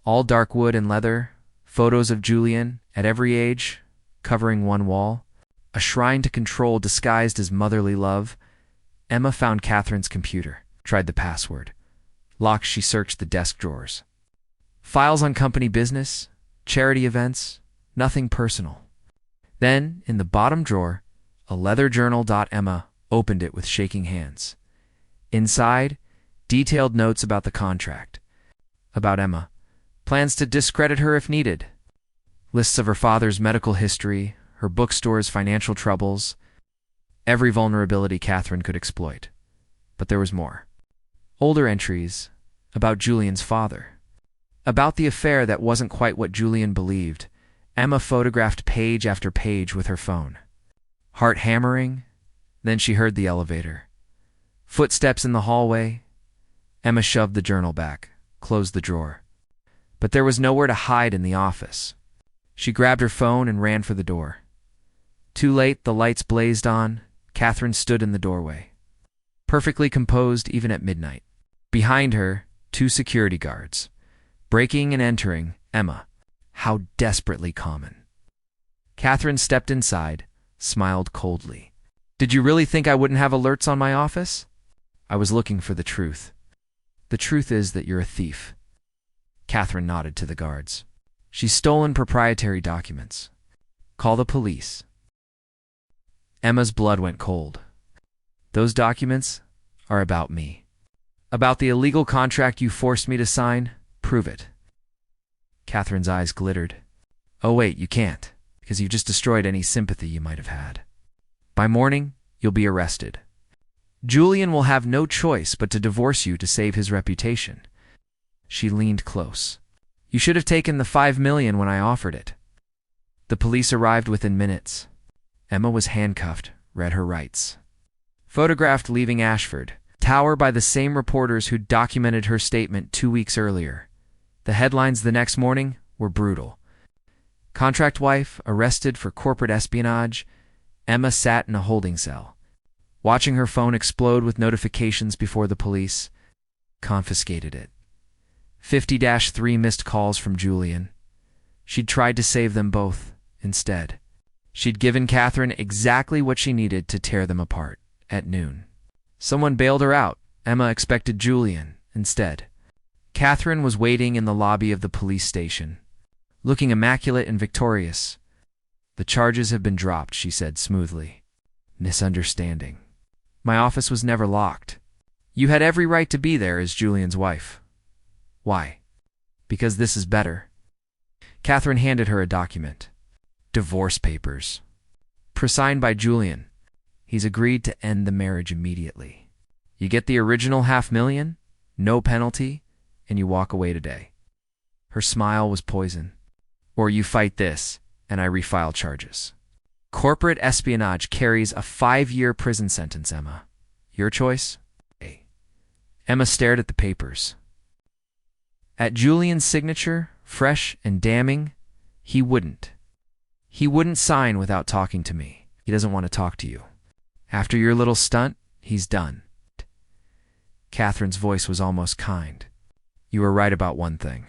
All dark wood and leather, photos of Julian, at every age, covering one wall. A shrine to control disguised as motherly love. Emma found Catherine's computer, tried the password. Locked, she searched the desk drawers. Files on company business, charity events, nothing personal. Then, in the bottom drawer, a leather journal. Emma opened it with shaking hands. Inside, detailed notes about the contract. About Emma. Plans to discredit her if needed. Lists of her father's medical history, her bookstore's financial troubles. Every vulnerability Catherine could exploit. But there was more. Older entries about Julian's father. About the affair that wasn't quite what Julian believed. Emma photographed page after page with her phone. Heart hammering. Then she heard the elevator. Footsteps in the hallway. Emma shoved the journal back, closed the drawer. But there was nowhere to hide in the office. She grabbed her phone and ran for the door. Too late, the lights blazed on. Catherine stood in the doorway, perfectly composed even at midnight. Behind her, 2 security guards. Breaking and entering, Emma. How desperately common. Catherine stepped inside, smiled coldly. "Did you really think I wouldn't have alerts on my office? I was looking for the truth. The truth is that you're a thief." Catherine nodded to the guards. "She's stolen proprietary documents. Call the police." Emma's blood went cold. "Those documents are about me. About the illegal contract you forced me to sign. Prove it." Catherine's eyes glittered. "Oh wait, you can't, because you've just destroyed any sympathy you might have had. By morning, you'll be arrested. Julian will have no choice but to divorce you to save his reputation." She leaned close. "You should have taken the $5 million when I offered it. The police arrived within minutes. Emma was handcuffed, read her rights. Photographed leaving Ashford Tower by the same reporters who documented her statement 2 weeks earlier. The headlines the next morning were brutal. Contract wife arrested for corporate espionage. Emma sat in a holding cell, watching her phone explode with notifications before the police confiscated it. 50-3 missed calls from Julian. She'd tried to save them both instead. She'd given Catherine exactly what she needed to tear them apart at noon. Someone bailed her out. Emma expected Julian instead. Catherine was waiting in the lobby of the police station, looking immaculate and victorious. "The charges have been dropped," she said smoothly. "Misunderstanding. My office was never locked. You had every right to be there as Julian's wife." "Why?" "Because this is better." Catherine handed her a document. Divorce papers. Presigned by Julian. He's agreed to end the marriage immediately. You get the original $500,000, no penalty, and you walk away today. Her smile was poison. Or you fight this, and I refile charges. Corporate espionage carries a 5-year prison sentence, Emma. Your choice? Emma stared at the papers. At Julian's signature, fresh and damning, he wouldn't. He wouldn't sign without talking to me. He doesn't want to talk to you. After your little stunt, he's done. Catherine's voice was almost kind. You were right about one thing.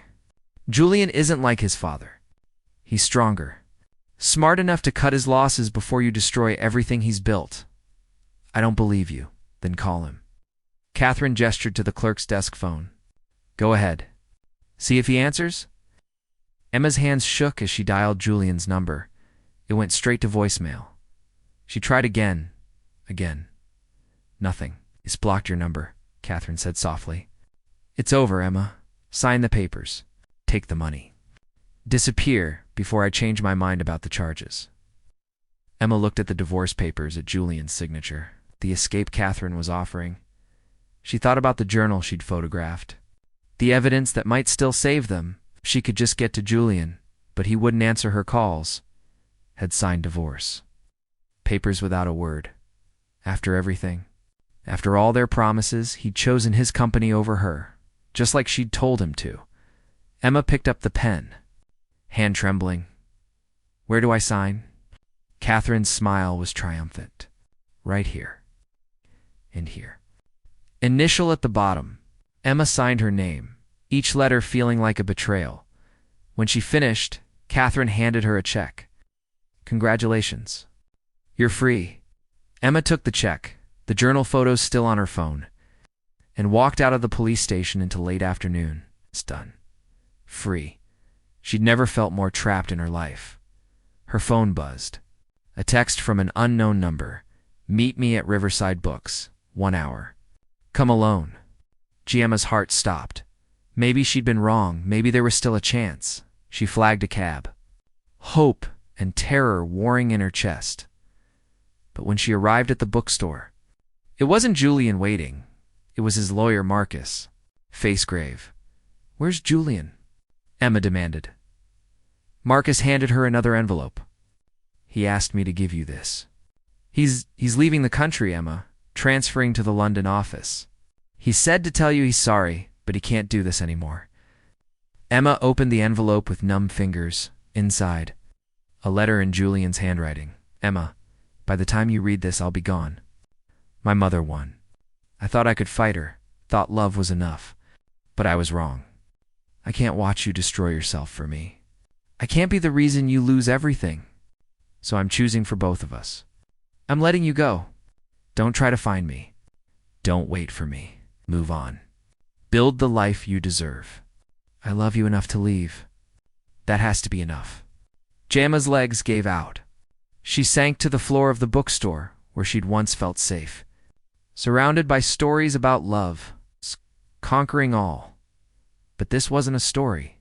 Julian isn't like his father. He's stronger. Smart enough to cut his losses before you destroy everything he's built. I don't believe you. Then call him. Catherine gestured to the clerk's desk phone. Go ahead. See if he answers? Emma's hands shook as she dialed Julian's number. It went straight to voicemail. She tried again. Nothing. He's blocked your number, Catherine said softly. It's over, Emma. Sign the papers. Take the money. Disappear before I change my mind about the charges. Emma looked at the divorce papers at Julian's signature, the escape Catherine was offering. She thought about the journal she'd photographed. The evidence that might still save them. She could just get to Julian, but he wouldn't answer her calls. Had signed divorce. Papers without a word. After everything. After all their promises, he'd chosen his company over her, just like she'd told him to. Emma picked up the pen, hand trembling. Where do I sign? Catherine's smile was triumphant. Right here. And here. Initial at the bottom. Emma signed her name, each letter feeling like a betrayal. When she finished, Catherine handed her a check. Congratulations. You're free. Emma took the check, the journal photos still on her phone, and walked out of the police station into late afternoon. It's done. Free. She'd never felt more trapped in her life. Her phone buzzed. A text from an unknown number. Meet me at Riverside Books. 1 hour. Come alone. Emma's heart stopped. Maybe she'd been wrong. Maybe there was still a chance. She flagged a cab. Hope and terror warring in her chest. But when she arrived at the bookstore, it wasn't Julian waiting. It was his lawyer, Marcus, face grave. Where's Julian? Emma demanded. Marcus handed her another envelope. He asked me to give you this. He's leaving the country, Emma, transferring to the London office. He said to tell you he's sorry, but he can't do this anymore. Emma opened the envelope with numb fingers. Inside, a letter in Julian's handwriting. Emma, by the time you read this, I'll be gone. My mother won. I thought I could fight her, thought love was enough, but I was wrong. I can't watch you destroy yourself for me. I can't be the reason you lose everything. So I'm choosing for both of us. I'm letting you go. Don't try to find me. Don't wait for me. Move on. Build the life you deserve. I love you enough to leave. That has to be enough. Emma's legs gave out. She sank to the floor of the bookstore where she'd once felt safe, surrounded by stories about love, conquering all. But this wasn't a story.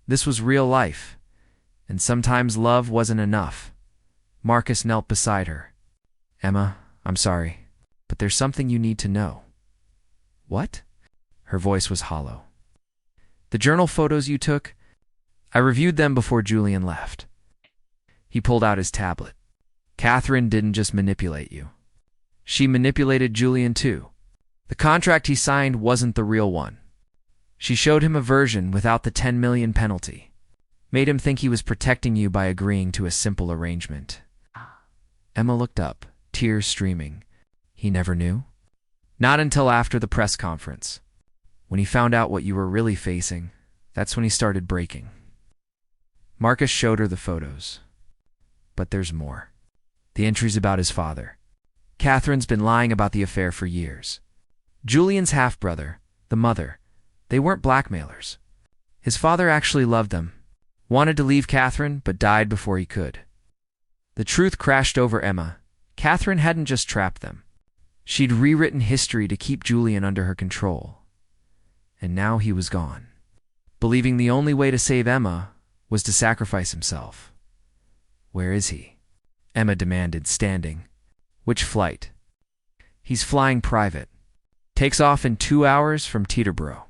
This was real life. And sometimes love wasn't enough. Marcus knelt beside her. Emma, I'm sorry, but there's something you need to know. What? Her voice was hollow. The journal photos you took, I reviewed them before Julian left. He pulled out his tablet. Catherine didn't just manipulate you. She manipulated Julian too. The contract he signed wasn't the real one. She showed him a version without the 10 million penalty. Made him think he was protecting you by agreeing to a simple arrangement. Emma looked up, tears streaming. He never knew? Not until after the press conference. When he found out what you were really facing, that's when he started breaking. Marcus showed her the photos. But there's more. The entries about his father. Catherine's been lying about the affair for years. Julian's half-brother, the mother, they weren't blackmailers. His father actually loved them, wanted to leave Catherine, but died before he could. The truth crashed over Emma. Catherine hadn't just trapped them. She'd rewritten history to keep Julian under her control. And now he was gone, believing the only way to save Emma was to sacrifice himself. Where is he? Emma demanded, standing. Which flight? He's flying private. Takes off in 2 hours from Teterboro.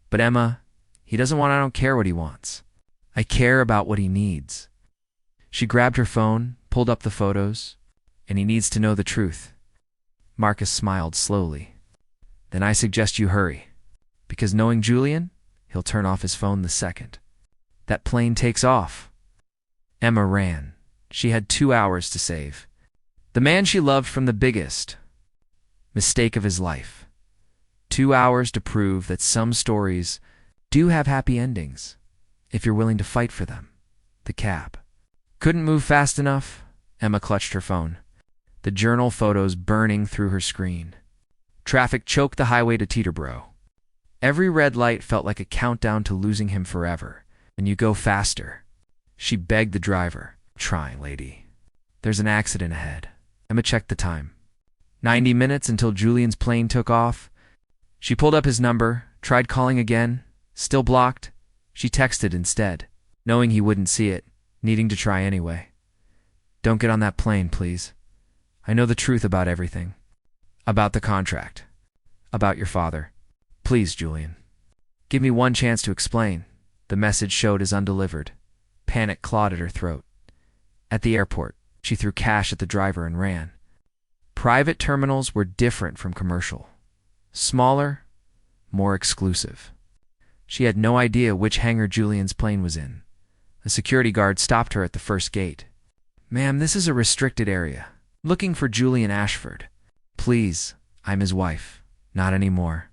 But Emma, he doesn't want. I don't care what he wants. I care about what he needs. She grabbed her phone, pulled up the photos, and he needs to know the truth. Marcus smiled slowly. Then I suggest you hurry, because knowing Julian, he'll turn off his phone the second that plane takes off. Emma ran. She had 2 hours to save the man she loved from the biggest mistake of his life. 2 hours to prove that some stories do have happy endings, if you're willing to fight for them. The cab couldn't move fast enough. Emma clutched her phone, the journal photos burning through her screen. Traffic choked the highway to Teterboro. Every red light felt like a countdown to losing him forever. And you go faster. She begged the driver. Trying, lady. There's an accident ahead. Emma checked the time. 90 minutes until Julian's plane took off. She pulled up his number, tried calling again. Still blocked. She texted instead, knowing he wouldn't see it, needing to try anyway. Don't get on that plane, please. I know the truth about everything. About the contract. About your father. Please, Julian. Give me one chance to explain. The message showed as undelivered. Panic clawed at her throat. At the airport, she threw cash at the driver and ran. Private terminals were different from commercial. Smaller, more exclusive. She had no idea which hangar Julian's plane was in. A security guard stopped her at the first gate. Ma'am, this is a restricted area. Looking for Julian Ashford. Please, I'm his wife. Not anymore.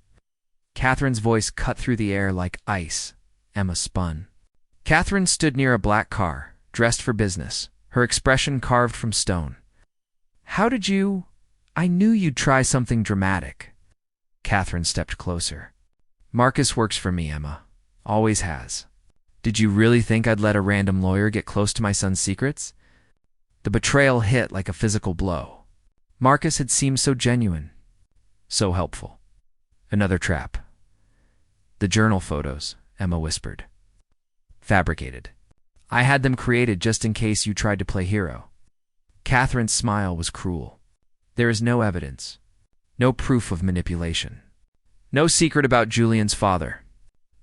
Catherine's voice cut through the air like ice. Emma spun. Catherine stood near a black car, dressed for business, her expression carved from stone. How did you... I knew you'd try something dramatic. Catherine stepped closer. Marcus works for me, Emma. Always has. Did you really think I'd let a random lawyer get close to my son's secrets? The betrayal hit like a physical blow. Marcus had seemed so genuine, so helpful. Another trap. The journal photos, Emma whispered. Fabricated. I had them created just in case you tried to play hero. Catherine's smile was cruel. There is no evidence. No proof of manipulation. No secret about Julian's father.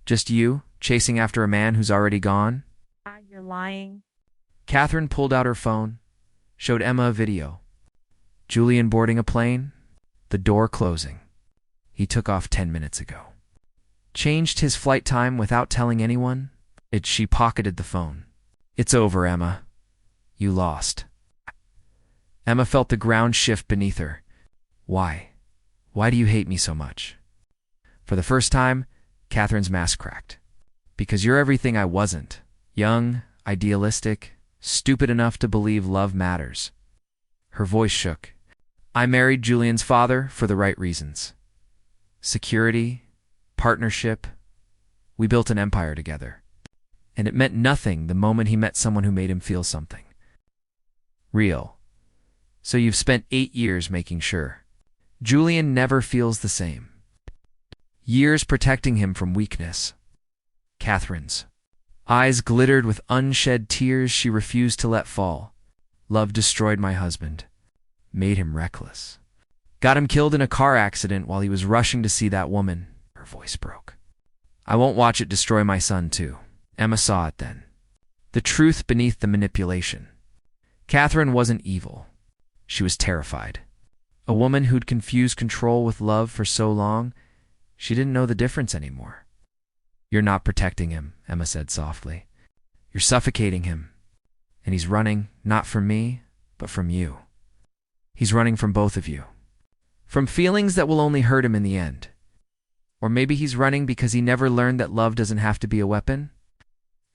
Just you, chasing after a man who's already gone? You're lying. Catherine pulled out her phone, showed Emma a video. Julian boarding a plane, the door closing. He took off 10 minutes ago. Changed his flight time without telling anyone. She pocketed the phone. It's over, Emma. You lost. Emma felt the ground shift beneath her. Why? Why do you hate me so much? For the first time, Catherine's mask cracked. Because you're everything I wasn't. Young, idealistic, stupid enough to believe love matters. Her voice shook. I married Julian's father for the right reasons. Security, partnership. We built an empire together. And it meant nothing the moment he met someone who made him feel something. Real. So you've spent 8 years making sure. Julian never feels the same. Years protecting him from weakness. Catherine's eyes glittered with unshed tears she refused to let fall. Love destroyed my husband. Made him reckless. Got him killed in a car accident while he was rushing to see that woman. Her voice broke. I won't watch it destroy my son, too. Emma saw it then. The truth beneath the manipulation. Catherine wasn't evil. She was terrified. A woman who'd confused control with love for so long, she didn't know the difference anymore. "You're not protecting him," Emma said softly. "You're suffocating him. And he's running, not from me, but from you. He's running from both of you. From feelings that will only hurt him in the end. Or maybe he's running because he never learned that love doesn't have to be a weapon."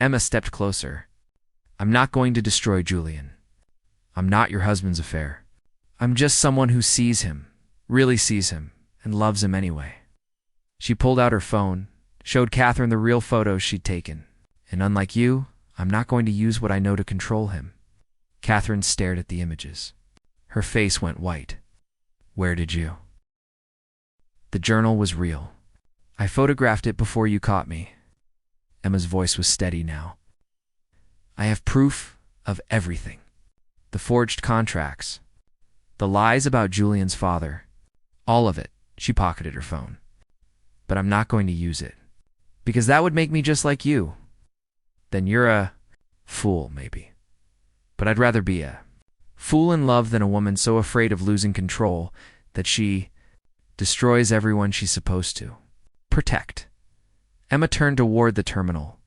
Emma stepped closer. "I'm not going to destroy Julian. I'm not your husband's affair. I'm just someone who sees him, really sees him, and loves him anyway." She pulled out her phone, showed Catherine the real photos she'd taken. "And unlike you, I'm not going to use what I know to control him." Catherine stared at the images. Her face went white. "Where did you?" "The journal was real. I photographed it before you caught me." Emma's voice was steady now. "I have proof of everything. The forged contracts, the lies about Julian's father, all of it." She pocketed her phone. "But I'm not going to use it, because that would make me just like you. Then you're a fool, maybe. But I'd rather be a fool in love than a woman so afraid of losing control that she destroys everyone she's supposed to protect." Emma turned toward the terminal.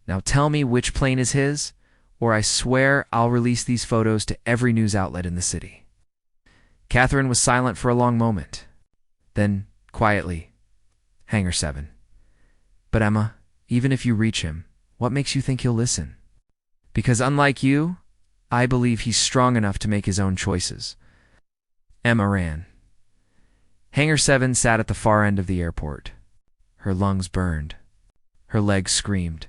"Now tell me which plane is his, or I swear I'll release these photos to every news outlet in the city." Catherine was silent for a long moment. Then, quietly, "Hangar 7. But Emma, even if you reach him, what makes you think he'll listen? Because unlike you, I believe he's strong enough to make his own choices." Emma ran. Hangar 7 sat at the far end of the airport. Her lungs burned. Her legs screamed.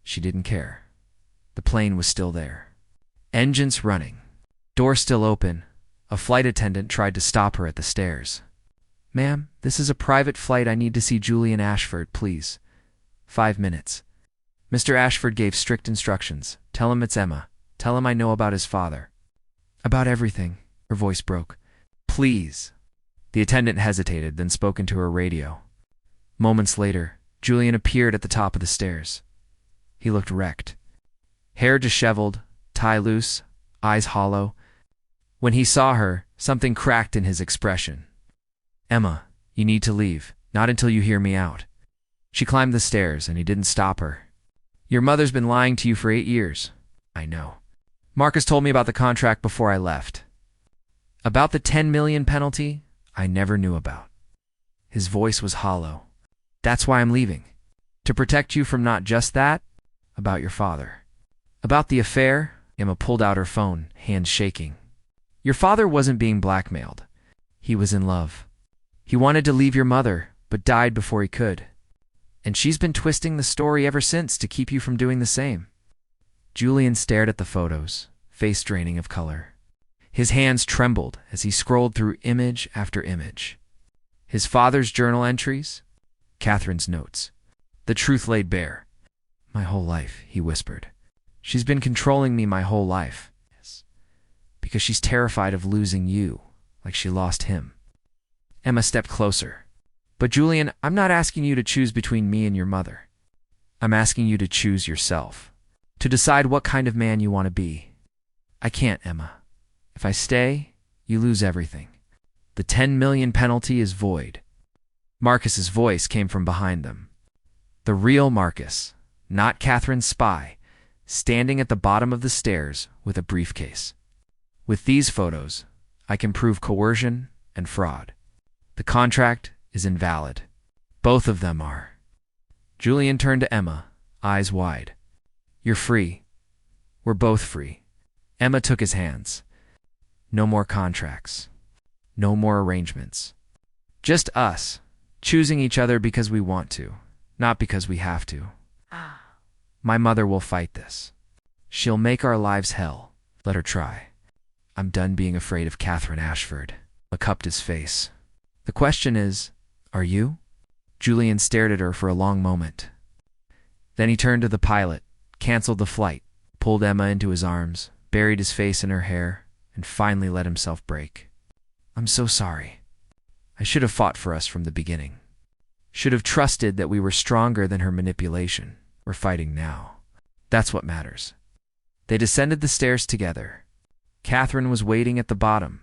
She didn't care. The plane was still there. Engines running. Door still open. A flight attendant tried to stop her at the stairs. "Ma'am, this is a private flight. I need to see Julian Ashford, please." 5 minutes. Mr. Ashford gave strict instructions. "Tell him it's Emma. Tell him I know about his father." "About everything." Her voice broke. "Please." The attendant hesitated, then spoke into her radio. Moments later, Julian appeared at the top of the stairs. He looked wrecked. Hair disheveled, tie loose, eyes hollow. When he saw her, something cracked in his expression. "Emma, you need to leave. Not until you hear me out." She climbed the stairs, and he didn't stop her. "Your mother's been lying to you for 8 years." "I know. Marcus told me about the contract before I left. About the 10 million penalty, I never knew about." His voice was hollow. "That's why I'm leaving. To protect you from not just that, about your father." "About the affair?" Emma pulled out her phone, hands shaking. "Your father wasn't being blackmailed. He was in love. He wanted to leave your mother, but died before he could. And she's been twisting the story ever since to keep you from doing the same." Julian stared at the photos, face draining of color. His hands trembled as he scrolled through image after image. His father's journal entries, Catherine's notes. The truth laid bare. "My whole life," he whispered. "She's been controlling me my whole life. Yes. Because she's terrified of losing you, like she lost him." Emma stepped closer. "But Julian, I'm not asking you to choose between me and your mother. I'm asking you to choose yourself, to decide what kind of man you want to be." "I can't, Emma. If I stay, you lose everything. The 10 million penalty is void." Marcus's voice came from behind them. The real Marcus, not Catherine's spy, standing at the bottom of the stairs with a briefcase. "With these photos, I can prove coercion and fraud. The contract is invalid. Both of them are." Julian turned to Emma, eyes wide. "You're free. We're both free." Emma took his hands. "No more contracts. No more arrangements. Just us, choosing each other because we want to, not because we have to. My mother will fight this. She'll make our lives hell. Let her try. I'm done being afraid of Catherine Ashford." He cupped his face. "The question is, are you?" Julian stared at her for a long moment. Then he turned to the pilot, canceled the flight, pulled Emma into his arms, buried his face in her hair, and finally let himself break. "I'm so sorry. I should have fought for us from the beginning. Should have trusted that we were stronger than her manipulation. We're fighting now. That's what matters." They descended the stairs together. Catherine was waiting at the bottom,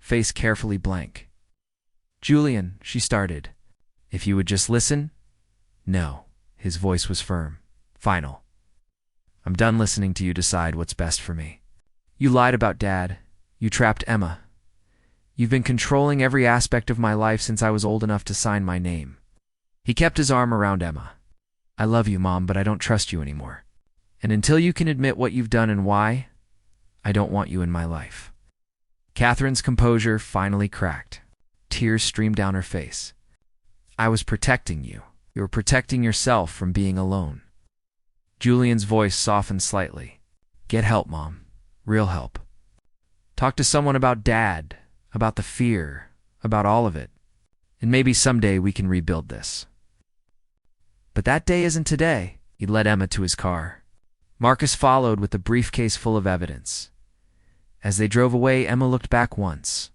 face carefully blank. "Julian," she started. "If you would just listen?" "No." His voice was firm. "Final. I'm done listening to you decide what's best for me. You lied about Dad. You trapped Emma. You've been controlling every aspect of my life since I was old enough to sign my name." He kept his arm around Emma. "I love you, Mom, but I don't trust you anymore. And until you can admit what you've done and why, I don't want you in my life." Catherine's composure finally cracked. Tears streamed down her face. "I was protecting you. You were protecting yourself from being alone." Julian's voice softened slightly. "Get help, Mom. Real help. Talk to someone about Dad, about the fear, about all of it. And maybe someday we can rebuild this." But that day isn't today. He led Emma to his car. Marcus followed with a briefcase full of evidence. As they drove away, Emma looked back once.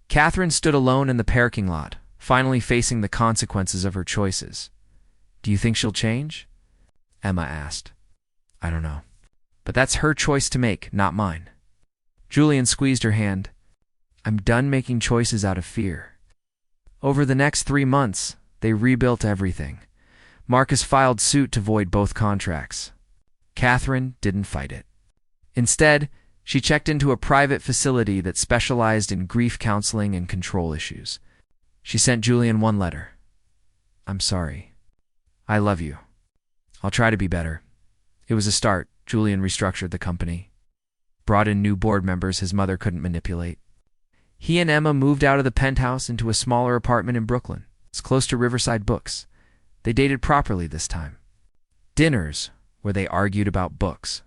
Catherine stood alone in the parking lot, finally facing the consequences of her choices. "Do you think she'll change?" Emma asked. "I don't know. But that's her choice to make, not mine." Julian squeezed her hand. "I'm done making choices out of fear." Over the next 3 months, they rebuilt everything. Marcus filed suit to void both contracts. Catherine didn't fight it. Instead, she checked into a private facility that specialized in grief counseling and control issues. She sent Julian one letter. "I'm sorry. I love you. I'll try to be better." It was a start. Julian restructured the company, brought in new board members his mother couldn't manipulate. He and Emma moved out of the penthouse into a smaller apartment in Brooklyn. It's close to Riverside Books. They dated properly this time. Dinners where they argued about books.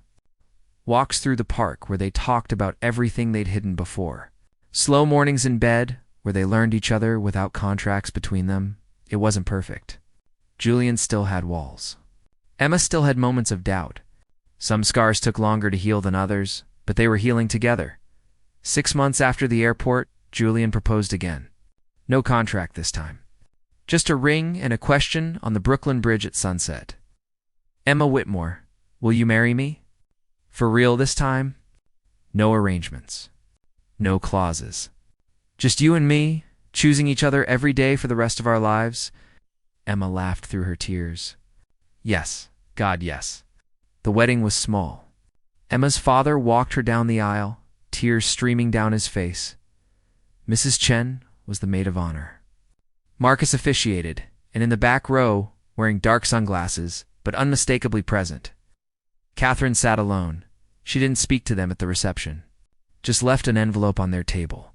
Walks through the park where they talked about everything they'd hidden before. Slow mornings in bed where they learned each other without contracts between them. It wasn't perfect. Julian still had walls. Emma still had moments of doubt. Some scars took longer to heal than others, but they were healing together. 6 months after the airport, Julian proposed again. No contract this time. Just a ring and a question on the Brooklyn Bridge at sunset. "Emma Whitmore, will you marry me? For real this time? No arrangements. No clauses. Just you and me, choosing each other every day for the rest of our lives?" Emma laughed through her tears. "Yes, God, yes." The wedding was small. Emma's father walked her down the aisle, tears streaming down his face. Mrs. Chen was the maid of honor. Marcus officiated, and in the back row, wearing dark sunglasses, but unmistakably present. Catherine sat alone. She didn't speak to them at the reception, just left an envelope on their table.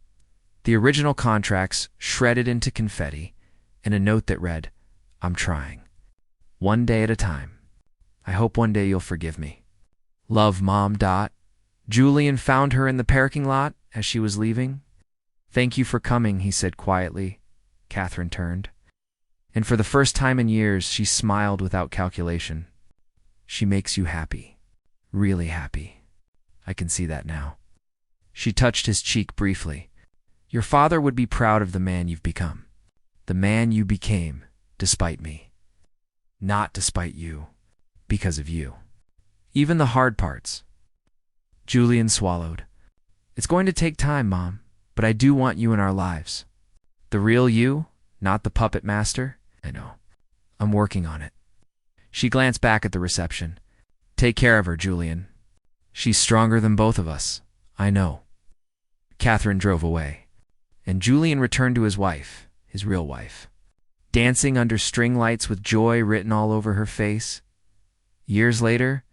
The original contracts shredded into confetti, and a note that read, "I'm trying. One day at a time. I hope one day you'll forgive me. Love, Mom. Julian found her in the parking lot as she was leaving. "Thank you for coming," he said quietly. Catherine turned. And for the first time in years, she smiled without calculation. "She makes you happy. Really happy. I can see that now." She touched his cheek briefly. "Your father would be proud of the man you've become. The man you became, despite me. Not despite you, because of you. Even the hard parts." Julian swallowed. "It's going to take time, Mom, but I do want you in our lives. The real you, not the puppet master. I know. I'm working on it." She glanced back at the reception. "Take care of her, Julian. She's stronger than both of us. I know." Catherine drove away, and Julian returned to his wife, his real wife, dancing under string lights with joy written all over her face. Years later,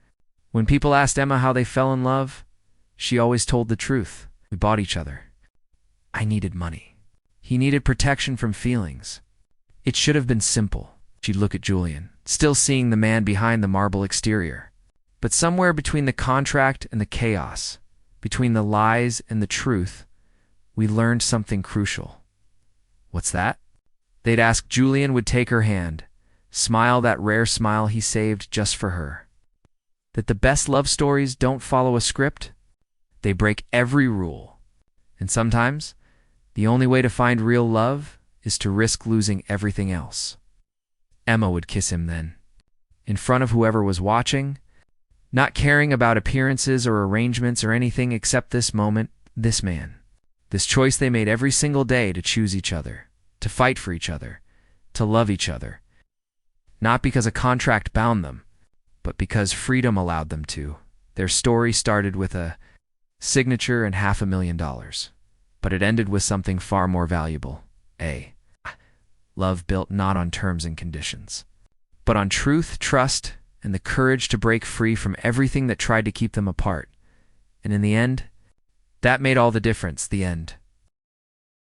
when people asked Emma how they fell in love, she always told the truth. "We bought each other. I needed money. He needed protection from feelings. It should have been simple." She'd look at Julian, still seeing the man behind the marble exterior. But somewhere between the contract and the chaos, between the lies and the truth, we learned something crucial. What's that? They'd ask Julian would take her hand, smile that rare smile he saved just for her. That the best love stories don't follow a script. They break every rule. And sometimes, the only way to find real love is to risk losing everything else. Emma would kiss him then, in front of whoever was watching, not caring about appearances or arrangements or anything except this moment, this man. This choice they made every single day to choose each other, to fight for each other, to love each other. Not because a contract bound them, but because freedom allowed them to. Their story started with a signature and $500,000, but it ended with something far more valuable. A love built not on terms and conditions, but on truth, trust, and the courage to break free from everything that tried to keep them apart. And in the end, that made all the difference. The end.